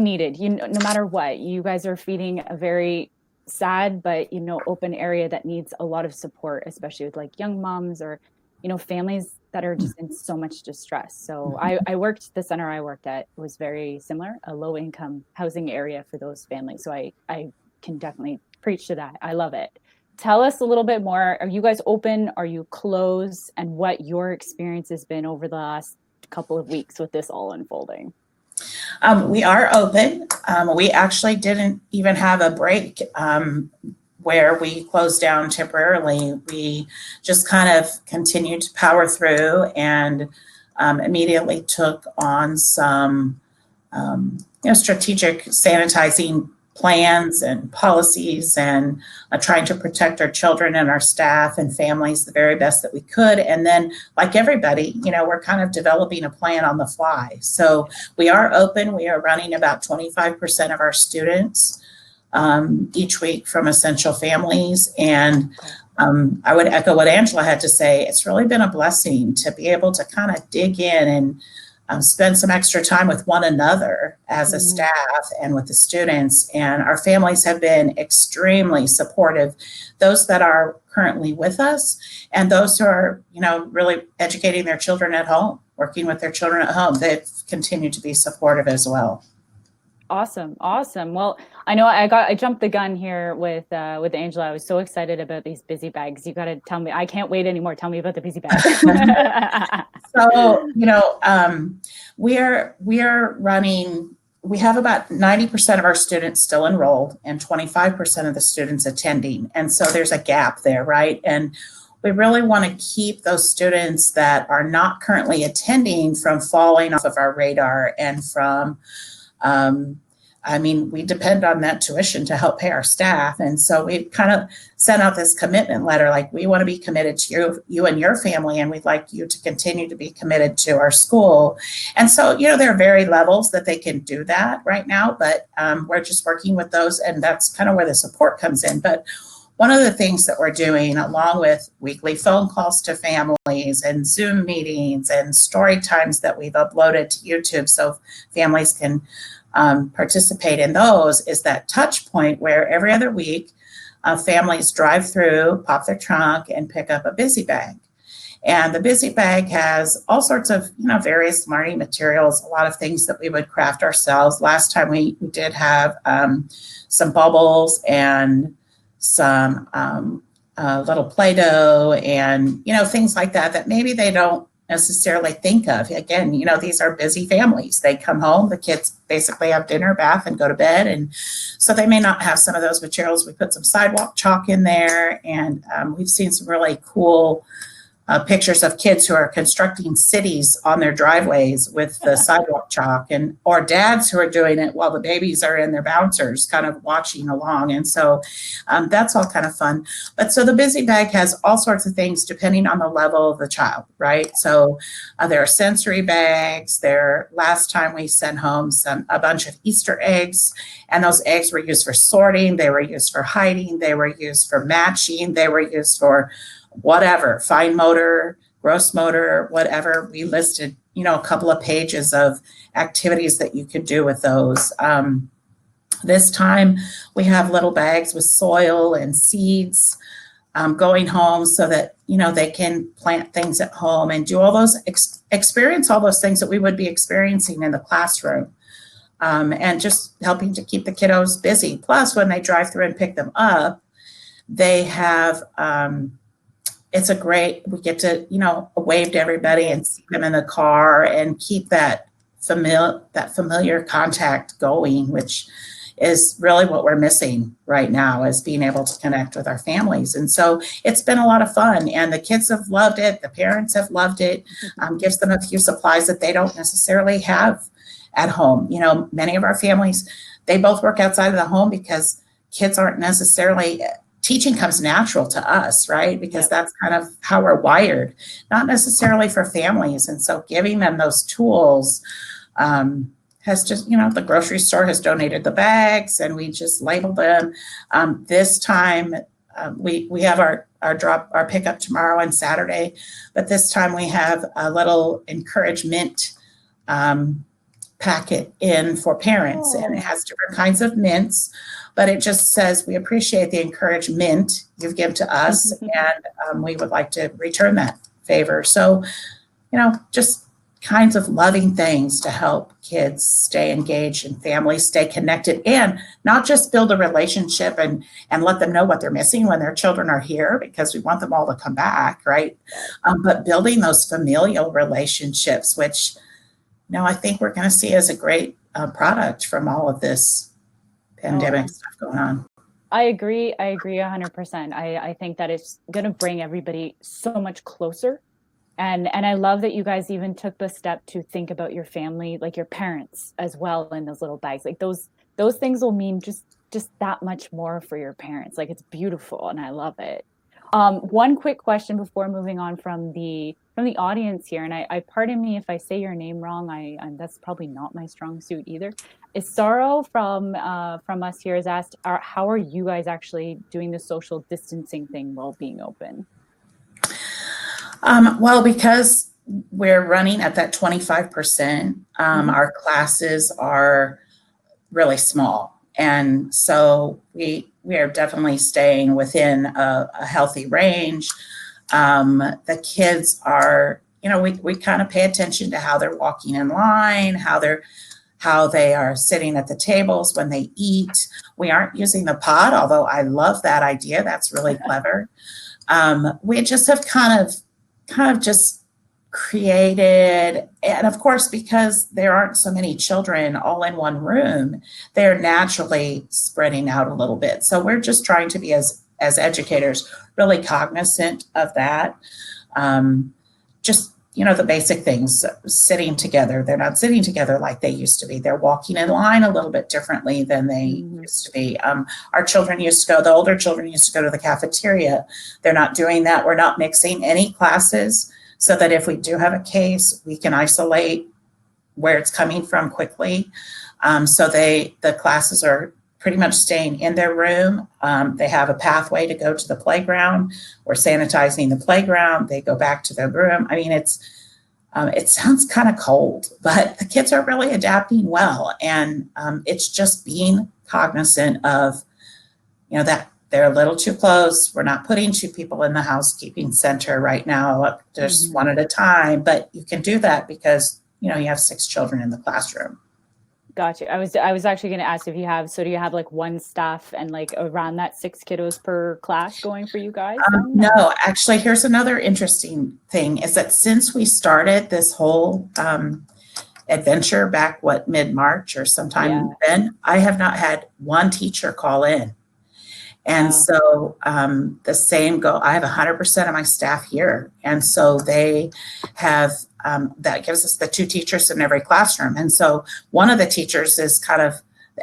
needed. No matter what, you guys are feeding a very sad but open area that needs a lot of support, especially with young moms or families that are just in so much distress. So the center I worked at was very similar, a low income housing area for those families. So I can definitely preach to that. I love it. Tell us a little bit more. Are you guys open? Are you closed? And what your experience has been over the last couple of weeks with this all unfolding?
We are open. We actually didn't even have a break where we closed down temporarily. We just kind of continued to power through and immediately took on some strategic sanitizing plans and policies, and trying to protect our children and our staff and families the very best that we could. And then, like everybody, we're kind of developing a plan on the fly. So we are open. We are running about 25% of our students each week from essential families. And I would echo what Angela had to say. It's really been a blessing to be able to kind of dig in and spend some extra time with one another as a staff and with the students. And our families have been extremely supportive, those that are currently with us and those who are, really educating their children at home, working with their children at home. They've continued to be supportive as well.
Awesome. Well, I know I jumped the gun here with Angela. I was so excited about these busy bags. You got to tell me. I can't wait anymore. Tell me about the busy bags.
So, we are running. We have about 90% of our students still enrolled and 25% of the students attending, and so there's a gap there, right? And we really want to keep those students that are not currently attending from falling off of our radar and from. We depend on that tuition to help pay our staff. And so we've kind of sent out this commitment letter, like we want to be committed to you and your family, and we'd like you to continue to be committed to our school. And so, there are very levels that they can do that right now, but we're just working with those, and that's kind of where the support comes in. But one of the things that we're doing, along with weekly phone calls to families and Zoom meetings and story times that we've uploaded to YouTube so families can participate in those, is that touch point where every other week families drive through, pop their trunk, and pick up a busy bag. And the busy bag has all sorts of, various learning materials, a lot of things that we would craft ourselves. Last time we did have some bubbles and some little Play-Doh and, things like that maybe they don't necessarily think of. Again, these are busy families. They come home, the kids basically have dinner, bath, and go to bed. And so they may not have some of those materials. We put some sidewalk chalk in there, and we've seen some really cool pictures of kids who are constructing cities on their driveways with the sidewalk chalk, or dads who are doing it while the babies are in their bouncers kind of watching along. And so that's all kind of fun. But so the busy bag has all sorts of things depending on the level of the child, right? So there are sensory bags. Last time we sent home a bunch of Easter eggs, and those eggs were used for sorting. They were used for hiding. They were used for matching. They were used for whatever, fine motor, gross motor, whatever. We listed, a couple of pages of activities that you could do with those. This time we have little bags with soil and seeds going home so that, they can plant things at home and do all those, experience all those things that we would be experiencing in the classroom. And just helping to keep the kiddos busy. Plus, when they drive through and pick them up, they have, we get to, wave to everybody and see them in the car and keep that familiar contact going, which is really what we're missing right now, is being able to connect with our families. And so it's been a lot of fun, and the kids have loved it. The parents have loved it. Gives them a few supplies that they don't necessarily have at home. Many of our families, they both work outside of the home because kids aren't necessarily, teaching comes natural to us, right? Because that's kind of how we're wired, not necessarily for families. And so giving them those tools has just, the grocery store has donated the bags, and we just label them. This time we have our pickup tomorrow and Saturday, but this time we have a little encouragement packet in for parents, and it has different kinds of mints. But it just says, we appreciate the encouragement you've given to us, and we would like to return that favor. So, just kinds of loving things to help kids stay engaged and families stay connected, and not just build a relationship and let them know what they're missing when their children are here, because we want them all to come back, right? But building those familial relationships, which, I think we're going to see as a great product from all of this pandemic stuff going on.
I agree 100%. I think that it's going to bring everybody so much closer. And I love that you guys even took the step to think about your family, like your parents as well, in those little bags. Like those things will mean just that much more for your parents. Like, it's beautiful, and I love it. One quick question before moving on from the audience here, and I pardon me if I say your name wrong. That's probably not my strong suit either. Isaro from us here has asked, how are you guys actually doing the social distancing thing while being open?
Well, because we're running at that 25%, our classes are really small. And so we are definitely staying within a healthy range. The kids are, we kind of pay attention to how they're walking in line, how they are sitting at the tables when they eat. We aren't using the pod, although I love that idea. That's really clever. We just have kind of just created, and of course, because there aren't so many children all in one room, they're naturally spreading out a little bit. So we're just trying to be, as educators, really cognizant of that. Just, the basic things, sitting together. They're not sitting together like they used to be. They're walking in line a little bit differently than they used to be. Our children the older children used to go to the cafeteria. They're not doing that. We're not mixing any classes, so that if we do have a case, we can isolate where it's coming from quickly. So the classes are pretty much staying in their room. They have a pathway to go to the playground. We're sanitizing the playground. They go back to their room. I mean, it sounds kind of cold, but the kids are really adapting well. And it's just being cognizant of, that they're a little too close. We're not putting 2 people in the housekeeping center right now, just one at a time, but you can do that because, you have 6 children in the classroom.
Gotcha. I was actually going to ask if you have, do you have like one staff and like around that 6 kiddos per class going for you guys?
No, actually, here's another interesting thing is that since we started this whole adventure back, mid-March or sometime then, I have not had one teacher call in. And so the same I have 100% of my staff here. And so they have, that gives us the 2 teachers in every classroom. And so one of the teachers is kind of,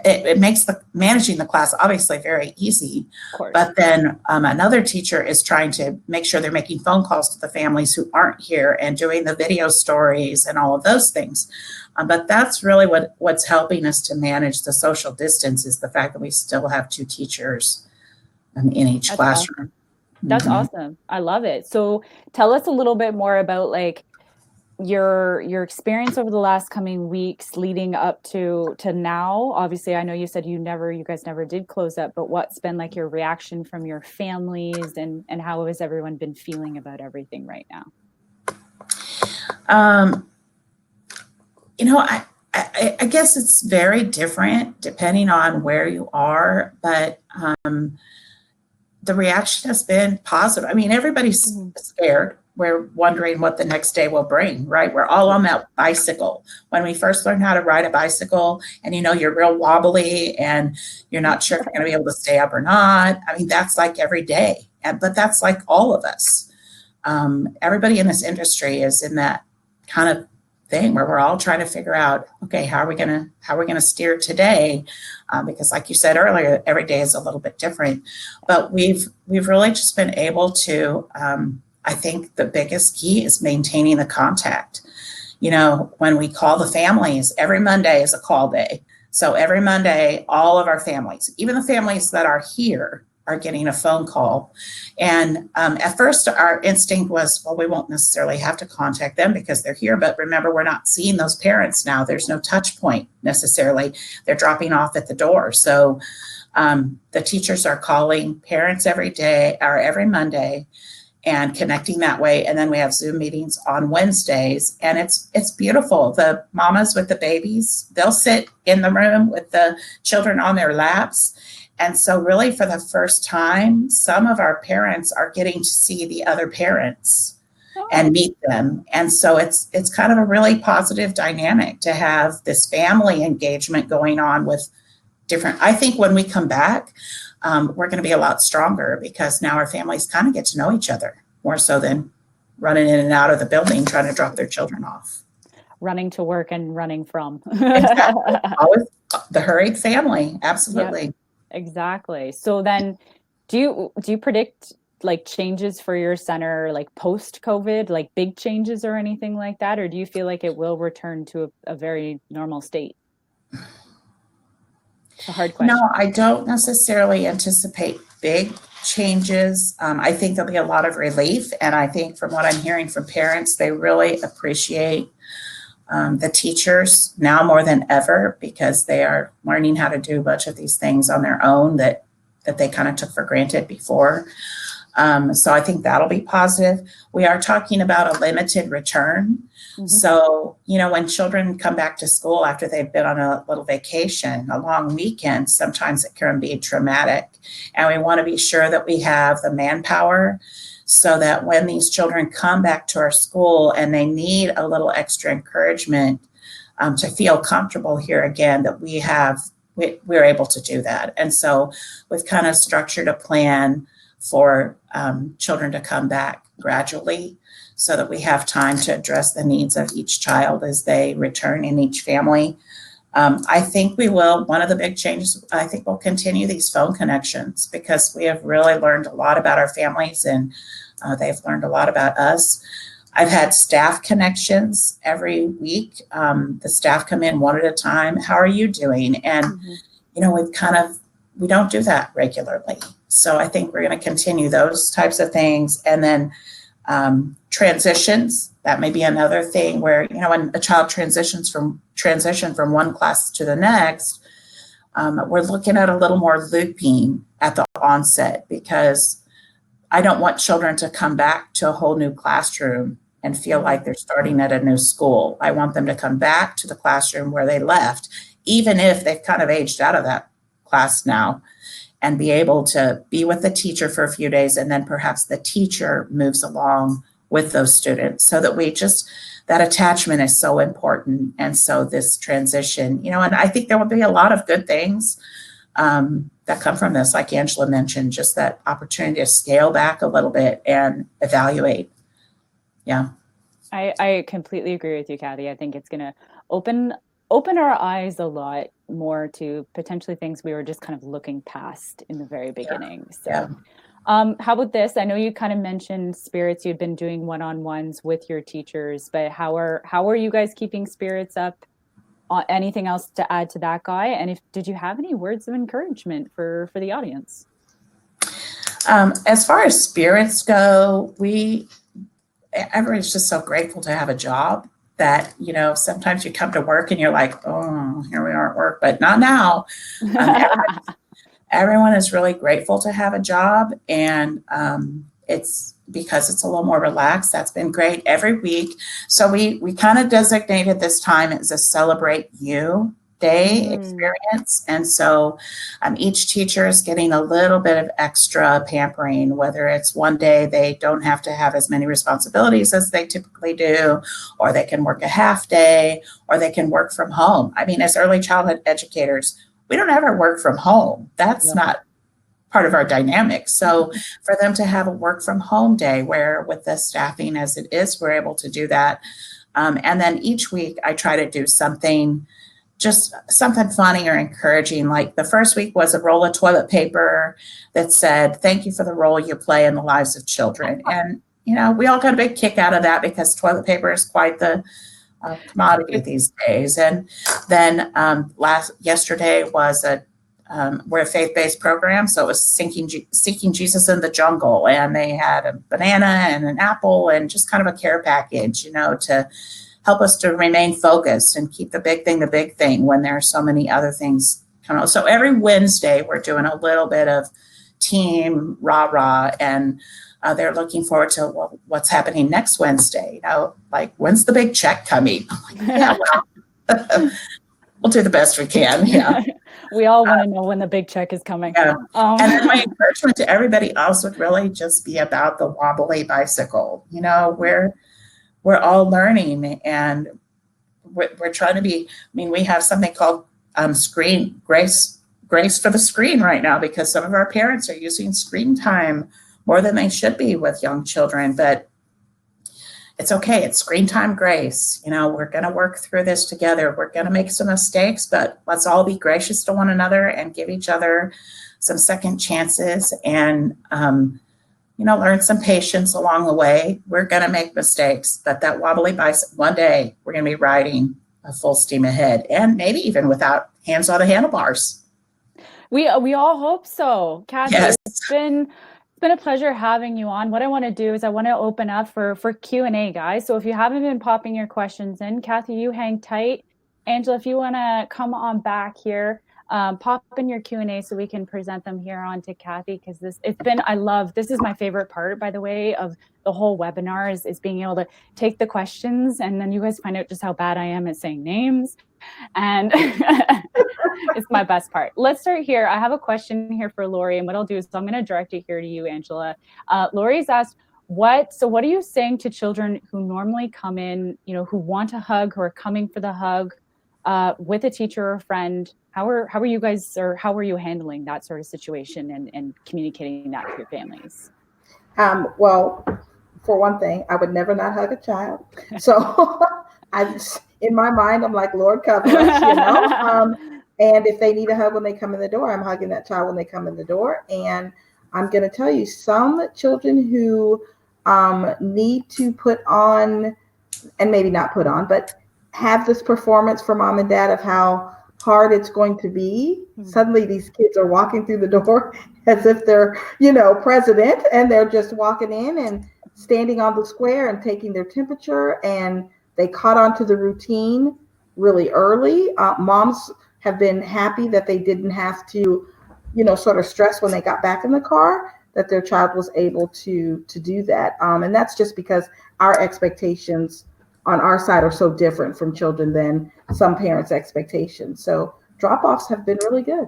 it makes managing the class obviously very easy. But then another teacher is trying to make sure they're making phone calls to the families who aren't here and doing the video stories and all of those things. But that's really what's helping us to manage the social distance is the fact that we still have 2 teachers in each classroom.
Awesome. That's awesome. I love it. So tell us a little bit more about like your experience over the last coming weeks leading up to now. Obviously, I know you said you guys never did close up, but what's been like your reaction from your families and how has everyone been feeling about everything right now?
I guess it's very different depending on where you are, but the reaction has been positive. I mean, everybody's scared. We're wondering what the next day will bring, right? We're all on that bicycle. When we first learned how to ride a bicycle and, you're real wobbly and you're not sure if you're going to be able to stay up or not. I mean, that's like every day. But that's like all of us. Everybody in this industry is in that kind of thing where we're all trying to figure out, okay, how are we gonna steer today? Because like you said earlier, every day is a little bit different. But we've really just been able to, I think the biggest key is maintaining the contact. When we call the families, every Monday is a call day. So every Monday, all of our families, even the families that are here, are getting a phone call. And at first our instinct was, well, we won't necessarily have to contact them because they're here. But remember, we're not seeing those parents now. There's no touch point necessarily. They're dropping off at the door. So the teachers are calling parents every day or every Monday and connecting that way. And then we have Zoom meetings on Wednesdays. And it's beautiful. The mamas with the babies, they'll sit in the room with the children on their laps. And so really for the first time, some of our parents are getting to see the other parents and meet them. And so it's kind of a really positive dynamic to have this family engagement going on with different. I think when we come back, we're going to be a lot stronger because now our families kind of get to know each other more so than running in and out of the building trying to drop their children off.
Running to work and running from.
Exactly. Always the hurried family. Absolutely.
Yep. Exactly. So then do you predict like changes for your center, like post COVID, like big changes or anything like that? Or do you feel like it will return to a very normal state? It's a hard question.
No, I don't necessarily anticipate big changes. I think there'll be a lot of relief. And I think from what I'm hearing from parents, they really appreciate the teachers now more than ever because they are learning how to do a bunch of these things on their own that they kind of took for granted before. So I think that'll be positive. We are talking about a limited return. Mm-hmm. So, when children come back to school after they've been on a little vacation, a long weekend, sometimes it can be traumatic. And we want to be sure that we have the manpower so that when these children come back to our school and they need a little extra encouragement to feel comfortable here again, that we're able to do that. And so we've kind of structured a plan for children to come back gradually so that we have time to address the needs of each child as they return in each family. I think we will. One of the big changes, I think we'll continue these phone connections because we have really learned a lot about our families and they've learned a lot about us. I've had staff connections every week. The staff come in one at a time. How are you doing? And, we've kind of we don't do that regularly. So I think we're going to continue those types of things. And then transitions, that may be another thing where, you know, when a child transition from one class to the next, we're looking at a little more looping at the onset, because I don't want children to come back to a whole new classroom and feel like they're starting at a new school. I want them to come back to the classroom where they left, even if they've kind of aged out of that class now, and be able to be with the teacher for a few days, and then perhaps the teacher moves along with those students, so that that attachment is so important. And so this transition, you know, and I think there will be a lot of good things that come from this, like Angela mentioned, just that opportunity to scale back a little bit and evaluate. Yeah.
I completely agree with you, Kathy. I think it's going to open our eyes a lot more to potentially things we were just kind of looking past in the very beginning.
Yeah.
So how about this? I know you kind of mentioned spirits. You'd been doing one-on-ones with your teachers, but how are you guys keeping spirits up? Anything else to add to that, Guy? And did you have any words of encouragement for the audience?
As far as spirits go, everybody's just so grateful to have a job that, you know, sometimes you come to work and you're like, oh, here we are at work, but not now. Everyone is really grateful to have a job, and it's because it's a little more relaxed. That's been great every week. So we kind of designated this time as a Celebrate You Day experience. And so each teacher is getting a little bit of extra pampering, whether it's one day they don't have to have as many responsibilities as they typically do, or they can work a half day, or they can work from home. I mean, as early childhood educators, we don't ever work from home. That's not part of our dynamic. So for them to have a work from home day, where with the staffing as it is, we're able to do that. And then each week I try to do something funny or encouraging. Like the first week was a roll of toilet paper that said, "Thank you for the role you play in the lives of children." And, you know, we all got a big kick out of that, because toilet paper is quite the commodity these days. And then yesterday was we're a faith-based program, so it was seeking Jesus in the jungle, and they had a banana and an apple and just kind of a care package, you know, to help us to remain focused and keep the big thing when there are so many other things coming out. So every Wednesday we're doing a little bit of team rah-rah, and they're looking forward to what's happening next Wednesday. You know, like, when's the big check coming? I'm like, yeah, well, we'll do the best we can. Yeah.
We all want to know when the big check is coming.
Yeah. And then my encouragement to everybody else would really just be about the wobbly bicycle. You know, we're all learning, and we're trying to be. I mean, we have something called screen grace for the screen right now, because some of our parents are using screen time more than they should be with young children, but it's okay. It's screen time grace. You know, we're going to work through this together. We're going to make some mistakes, but let's all be gracious to one another and give each other some second chances, and, you know, learn some patience along the way. We're going to make mistakes, but that wobbly bicycle, one day we're going to be riding a full steam ahead, and maybe even without hands on the handlebars.
We all hope so, Kathy.
Yes.
It's been a pleasure having you on. What I want to do is I want to open up for Q&A, guys. So if you haven't been popping your questions in, Kathy, you hang tight. Angela, if you want to come on back here, pop in your Q&A so we can present them here on to Kathy, because this is my favorite part, by the way, of the whole webinar is being able to take the questions, and then you guys find out just how bad I am at saying names. And it's my best part. Let's start here. I have a question here for Lori, and what I'll do is I'm going to direct it here to you, Angela. Lori's asked, what are you saying to children who normally come in, you know, who want a hug, who are coming for the hug with a teacher or a friend? How are you guys, or how are you handling that sort of situation and communicating that to your families?
Well, for one thing, I would never not hug a child. So in my mind, I'm like, Lord, cover us, you know. And if they need a hug when they come in the door, I'm hugging that child when they come in the door. And I'm going to tell you, some children who need to put on, and maybe not put on, but have this performance for mom and dad of how hard it's going to be.
Mhm.
Suddenly these kids are walking through the door as if they're, president, and they're just walking in and standing on the square and taking their temperature, and they caught on to the routine really early. Moms have been happy that they didn't have to, sort of stress when they got back in the car that their child was able to do that. And that's just because our expectations on our side are so different from children than some parents' expectations. So drop-offs have been really good.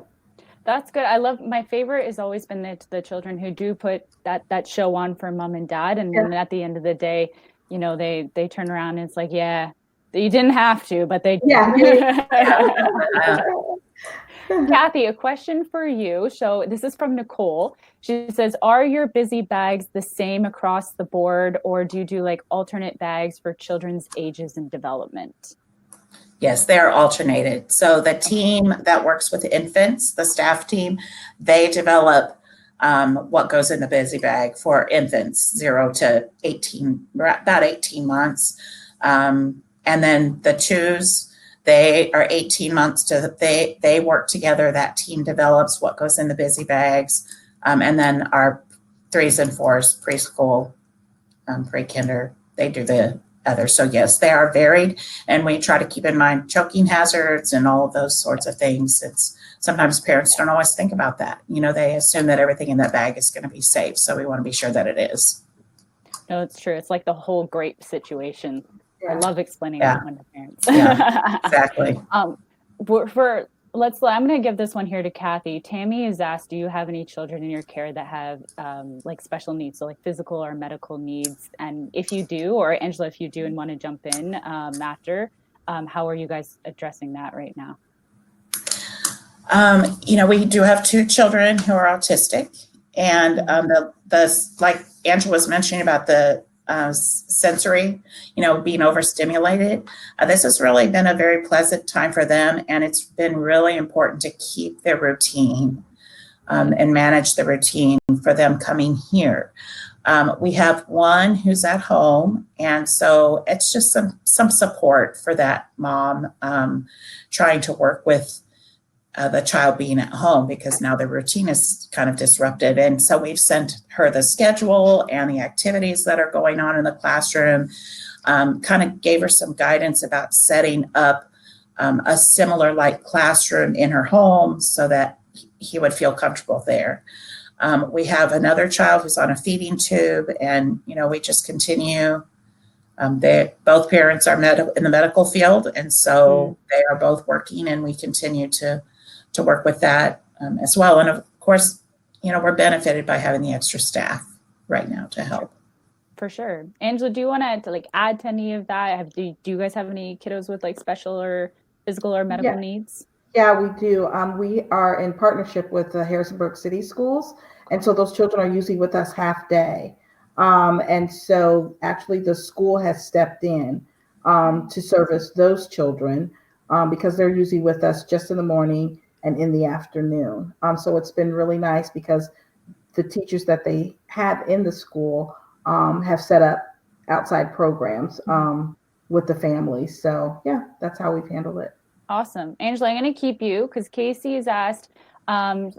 That's good. I love, my favorite has always been the children who do put that show on for mom and dad. And then at the end of the day, they turn around and it's like, yeah, you didn't have to, but they did.
Yeah.
Kathy, a question for you. So this is from Nicole. She says, are your busy bags the same across the board, or do you do like alternate bags for children's ages and development?
Yes, they're alternated. So the team that works with infants, the staff team, they develop what goes in the busy bag for infants 0 to 18, about 18 months. And then the twos, they are 18 months to, they work together. That team develops what goes in the busy bags. And then our 3s and 4s, preschool, pre-kinder, they do the other. So yes, they are varied, and we try to keep in mind choking hazards and all of those sorts of things. It's sometimes parents don't always think about that. They assume that everything in that bag is going to be safe. So we want to be sure that it is.
No, it's true. It's like the whole grape situation.
Yeah.
I love explaining that one to parents.
Yeah, exactly.
I'm going to give this one here to Kathy. Tammy has asked, do you have any children in your care that have like special needs, so like physical or medical needs? And if you do, or Angela, if you do and want to jump in after, how are you guys addressing that right now?
We do have 2 children who are autistic, and like Angela was mentioning about the sensory, being overstimulated. This has really been a very pleasant time for them, and it's been really important to keep their routine and manage the routine for them coming here. We have one who's at home, and so it's just some support for that mom trying to work with the child being at home, because now the routine is kind of disrupted. And so we've sent her the schedule and the activities that are going on in the classroom, kind of gave her some guidance about setting up a similar like classroom in her home so that he would feel comfortable there. We have another child who's on a feeding tube, and, we just continue. Both parents are in the medical field, and so they are both working, and we continue to work with that as well. And of course, we're benefited by having the extra staff right now to help.
For sure. Angela, do you want to like add to any of that? Do you guys have any kiddos with like special or physical or medical needs?
Yeah, we do. We are in partnership with the Harrisonburg City Schools. And so those children are usually with us half day. And so actually the school has stepped in to service those children because they're usually with us just in the morning and in the afternoon. So it's been really nice because the teachers that they have in the school have set up outside programs with the families. So yeah, that's how we've handled it.
Awesome. Angela, I'm going to keep you because Casey has asked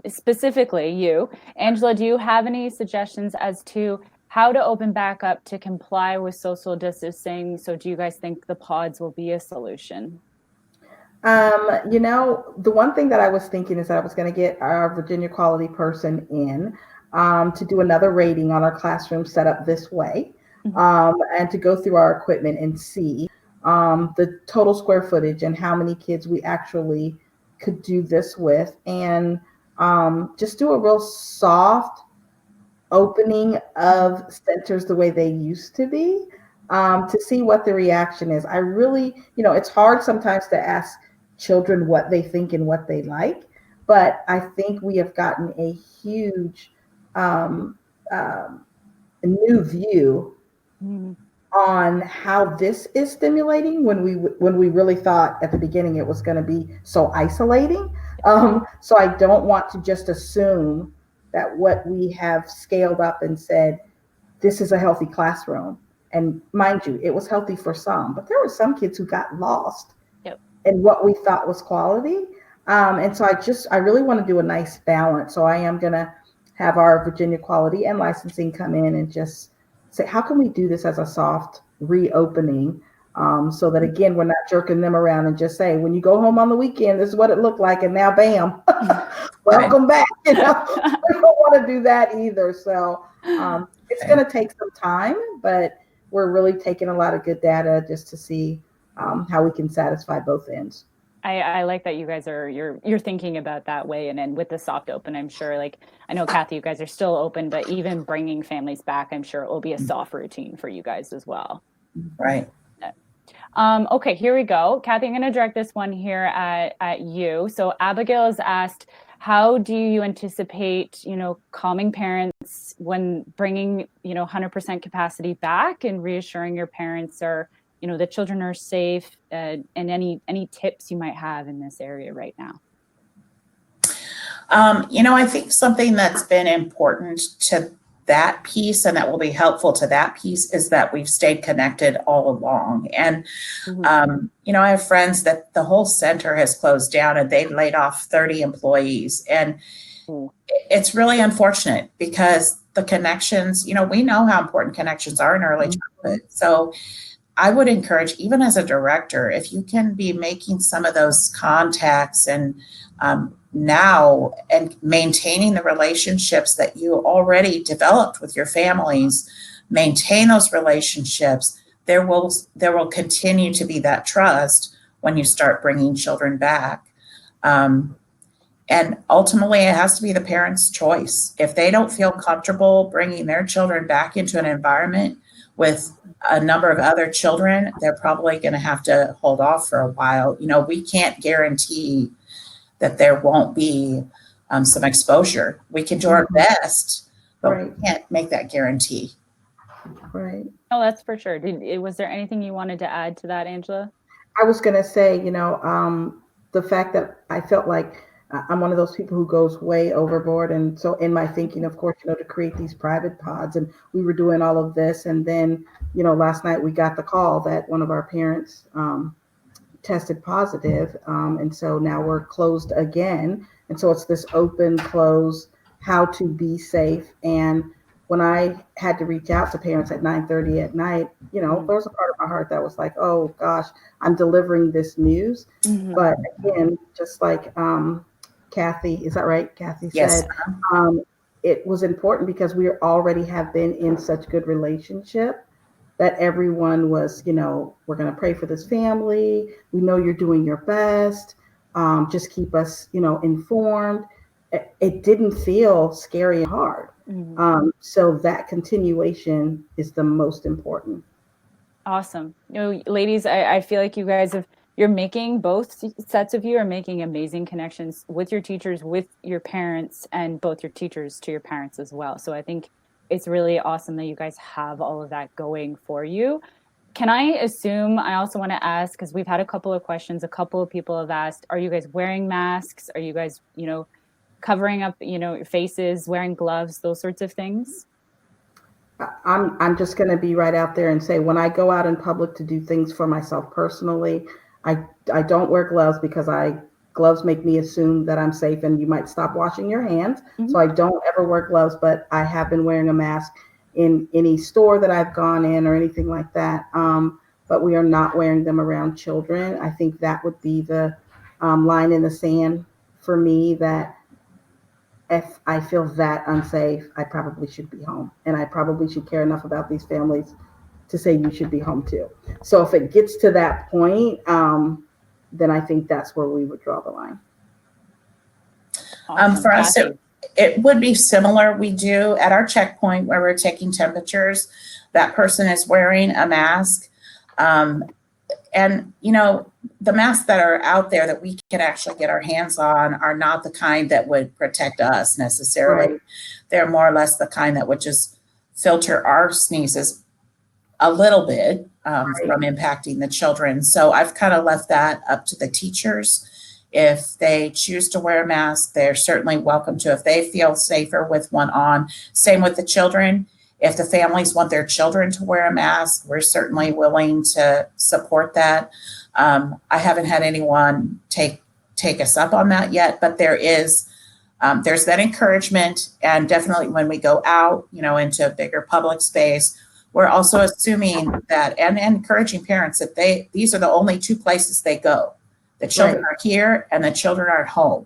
specifically you. Angela, do you have any suggestions as to how to open back up to comply with social distancing? So do you guys think the pods will be a solution?
The one thing that I was thinking is that I was going to get our Virginia quality person in to do another rating on our classroom set up this way and to go through our equipment and see the total square footage and how many kids we actually could do this with, and just do a real soft opening of centers the way they used to be to see what the reaction is. I really, it's hard sometimes to ask children what they think and what they like, but I think we have gotten a huge new view on how this is stimulating when we really thought at the beginning it was going to be so isolating. So I don't want to just assume that what we have scaled up and said, this is a healthy classroom. And mind you, it was healthy for some, but there were some kids who got lost in what we thought was quality. And so I really want to do a nice balance. So I am going to have our Virginia Quality and Licensing come in and just say, how can we do this as a soft reopening? So that again, we're not jerking them around and just say, when you go home on the weekend, this is what it looked like. And now bam, welcome back. You know, we don't want to do that either. So it's going to take some time, but we're really taking a lot of good data just to see how we can satisfy both ends.
I like that you guys are you're thinking about that way, and then with the soft open, I'm sure, like, I know Kathy, you guys are still open, but even bringing families back, I'm sure it will be a soft routine for you guys as well.
Right.
Okay, here we go. Kathy, I'm going to direct this one here at you. So Abigail has asked, how do you anticipate, calming parents when bringing, 100% capacity back and reassuring your parents are, the children are safe, and any tips you might have in this area right now?
I think something that's been important to that piece and that will be helpful to that piece is that we've stayed connected all along. And, I have friends that the whole center has closed down and they've laid off 30 employees. And it's really unfortunate because the connections, we know how important connections are in early childhood. So I would encourage, even as a director, if you can be making some of those contacts and now and maintaining the relationships that you already developed with your families, maintain those relationships. There will continue to be that trust when you start bringing children back. And ultimately, it has to be the parents' choice. If they don't feel comfortable bringing their children back into an environment with a number of other children, they're probably going to have to hold off for a while. We can't guarantee that there won't be some exposure. We can do our best, but we can't make that guarantee.
Right.
Oh, that's for sure. Was there anything you wanted to add to that, Angela?
I was going to say, the fact that I felt like I'm one of those people who goes way overboard. And so in my thinking, of course, to create these private pods, and we were doing all of this. And then, last night we got the call that one of our parents tested positive. And so now we're closed again. And so it's this open, close, how to be safe. And when I had to reach out to parents at 9:30 at night, there was a part of my heart that was like, oh gosh, I'm delivering this news. But again, just like Kathy, is that right? Kathy said, it was important because we already have been in such good relationship that everyone was, we're going to pray for this family. We know you're doing your best. Just keep us, informed. It didn't feel scary and hard. So that continuation is the most important.
Awesome. Ladies, I feel like you guys you're making, both sets of you are making amazing connections with your teachers, with your parents, and both your teachers to your parents as well. So I think it's really awesome that you guys have all of that going for you. Can I assume, I also want to ask, because we've had a couple of questions, a couple of people have asked, are you guys wearing masks? Are you guys, covering up, your faces, wearing gloves, those sorts of things?
I'm just going to be right out there and say, when I go out in public to do things for myself personally, I don't wear gloves because gloves make me assume that I'm safe and you might stop washing your hands. So I don't ever wear gloves, but I have been wearing a mask in any store that I've gone in or anything like that. But we are not wearing them around children. I think that would be the line in the sand for me, that if I feel that unsafe, I probably should be home, and I probably should care enough about these families to say you should be home too. So if it gets to that point, then I think that's where we would draw the line.
Awesome.
For us, it would be similar. We do at our checkpoint where we're taking temperatures, that person is wearing a mask. And, the masks that are out there that we can actually get our hands on are not the kind that would protect us necessarily. Right. They're more or less the kind that would just filter our sneezes a little bit from impacting the children. So I've kind of left that up to the teachers. If they choose to wear a mask, they're certainly welcome to, if they feel safer with one on. Same with the children. If the families want their children to wear a mask, we're certainly willing to support that. I haven't had anyone take take us up on that yet, but there's that encouragement. And definitely when we go out, into a bigger public space, we're also assuming that and encouraging parents that these are the only two places they go. The children are here and the children are at home.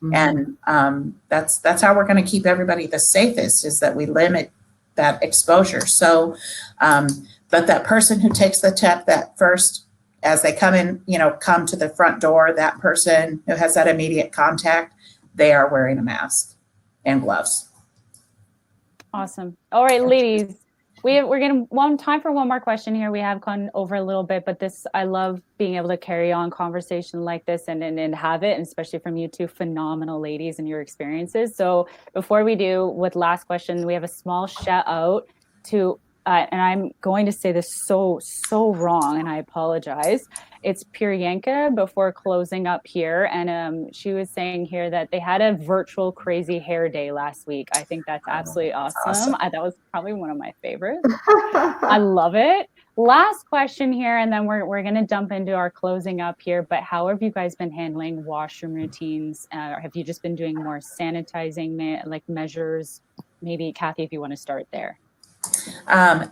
Mm-hmm. And that's how we're going to keep everybody the safest, is that we limit that exposure. So, but that person who takes the step that first, as they come in, come to the front door, that person who has that immediate contact, they are wearing a mask and gloves.
Awesome. All right, ladies, we're going to time for one more question here. We have gone over a little bit, but I love being able to carry on conversation like this and have it, and especially from you two phenomenal ladies and your experiences. So before we do with last question, we have a small shout out to, and I'm going to say this so wrong, and I apologize. It's Piryanka before closing up here. And she was saying here that they had a virtual crazy hair day last week. I think that's absolutely awesome. That was probably one of my favorites. I love it. Last question here, and then we're going to jump into our closing up here. But how have you guys been handling washroom routines? Or have you just been doing more sanitizing measures? Maybe Kathy, if you want to start there.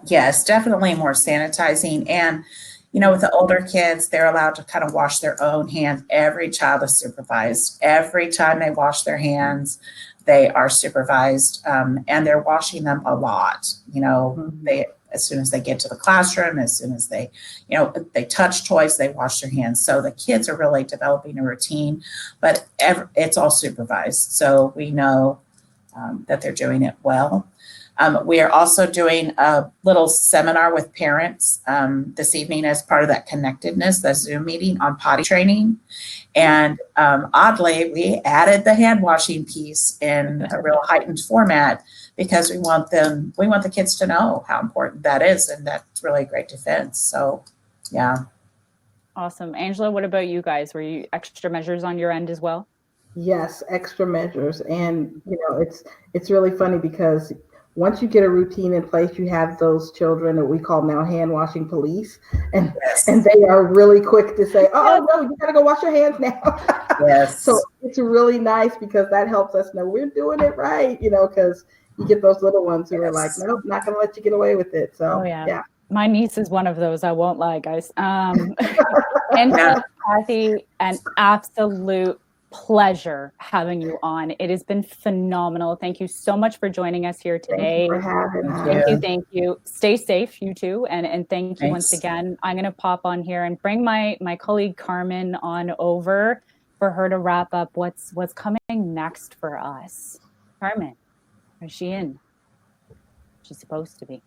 Yes, definitely more sanitizing. And, with the older kids, they're allowed to kind of wash their own hands. Every child is supervised. Every time they wash their hands, they are supervised. And they're washing them a lot. They, as soon as they get to the classroom, as soon as they touch toys, they wash their hands. So the kids are really developing a routine, but it's all supervised. So we know that they're doing it well. We are also doing a little seminar with parents this evening as part of that connectedness, the Zoom meeting on potty training. And oddly, we added the hand washing piece in a real heightened format because we want the kids to know how important that is. And that's really a great defense. So, yeah.
Awesome. Angela, what about you guys? Were you extra measures on your end as well?
Yes, extra measures. And, it's really funny because once you get a routine in place, you have those children that we call now hand washing police, and they are really quick to say, "Oh no, you gotta go wash your hands now."
Yes.
So it's really nice because that helps us know we're doing it right, because you get those little ones who are like, "Nope, not gonna let you get away with it." So yeah.
My niece is one of those. I won't lie, guys. And Kathy, an absolute pleasure having you on. It has been phenomenal. Thank you so much for joining us here today.
Thank you for having us.
Thank you. Stay safe, you two, and thank you once again. I'm going to pop on here and bring my colleague Carmen on over for her to wrap up what's coming next for us. Carmen, is she in? She's supposed to be.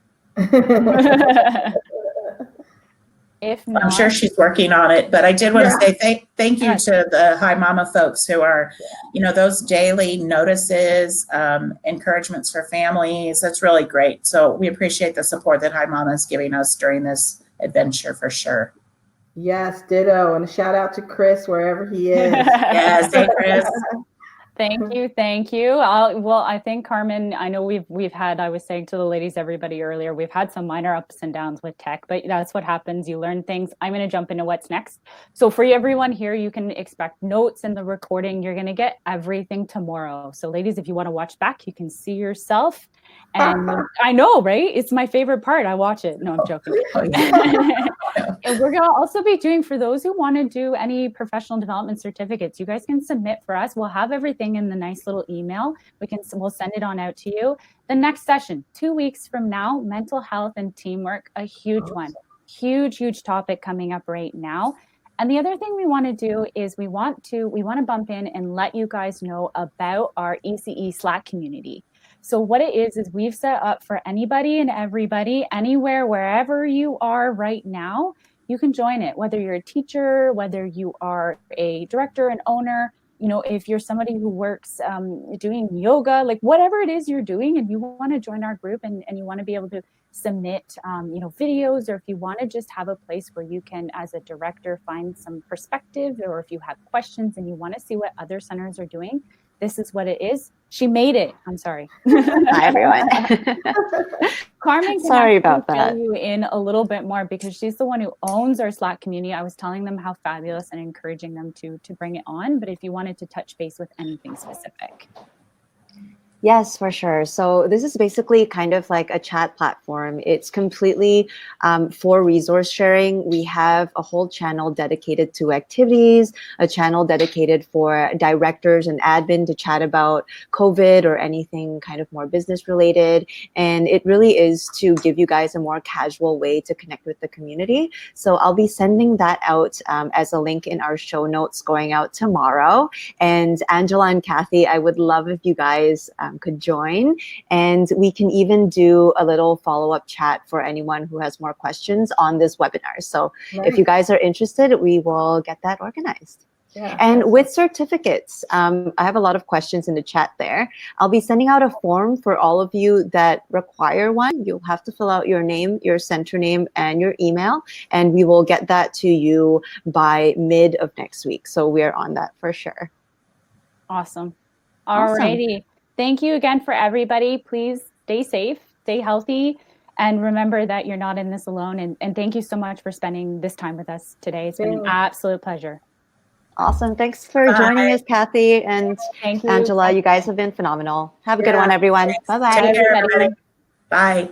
If not,
I'm sure she's working on it, but I did want to say thank you to the Hi Mama folks who are, those daily notices, encouragements for families. That's really great. So we appreciate the support that Hi Mama is giving us during this adventure for sure.
Yes, ditto. And a shout out to Chris wherever he is.
Yes, hey Chris.
Thank you. I think Carmen, I know we've had, I was saying to the ladies, everybody earlier, we've had some minor ups and downs with tech, but that's what happens. You learn things. I'm going to jump into what's next. So for everyone here, you can expect notes in the recording. You're going to get everything tomorrow. So ladies, if you want to watch back, you can see yourself. And I know, right? It's my favorite part. I watch it. No, I'm joking. And we're going to also be doing, for those who want to do any professional development certificates, you guys can submit for us. We'll have everything in the nice little email. We'll send it on out to you. The next session, 2 weeks from now, mental health and teamwork, a huge one. Huge topic coming up right now. And the other thing we want to do is we want to bump in and let you guys know about our ECE Slack community. So what it is we've set up for anybody and everybody, anywhere, wherever you are right now, you can join it, whether you're a teacher, whether you are a director, an owner, if you're somebody who works doing yoga, like whatever it is you're doing, and you want to join our group and you want to be able to submit, videos, or if you want to just have a place where you can, as a director, find some perspective, or if you have questions and you want to see what other centers are doing, this is what it is. She made it. I'm sorry.
Hi, everyone.
Carmen can
Sorry
actually
about
fill
that.
you in a little bit more because she's the one who owns our Slack community. I was telling them how fabulous and encouraging them to bring it on. But if you wanted to touch base with anything specific.
Yes, for sure. So this is basically kind of like a chat platform. It's completely for resource sharing. We have a whole channel dedicated to activities, a channel dedicated for directors and admin to chat about COVID or anything kind of more business related. And it really is to give you guys a more casual way to connect with the community. So I'll be sending that out as a link in our show notes going out tomorrow. And Angela and Kathy, I would love if you guys could join, and we can even do a little follow-up chat for anyone who has more questions on this webinar. So if you guys are interested, we will get that organized.
Yeah,
and with certificates, I have a lot of questions in the chat there. I'll be sending out a form for all of you that require one. You'll have to fill out your name, your center name, and your email, and we will get that to you by mid of next week. So we're on that for sure.
Awesome. All righty. Thank you again for everybody. Please stay safe, stay healthy, and remember that you're not in this alone. And thank you so much for spending this time with us today. It's been an absolute pleasure.
Awesome. Thanks for joining us, Kathy and
Thank you.
Angela. You guys have been phenomenal. Have a good one, everyone. Bye-bye.
Take care, everybody. Bye.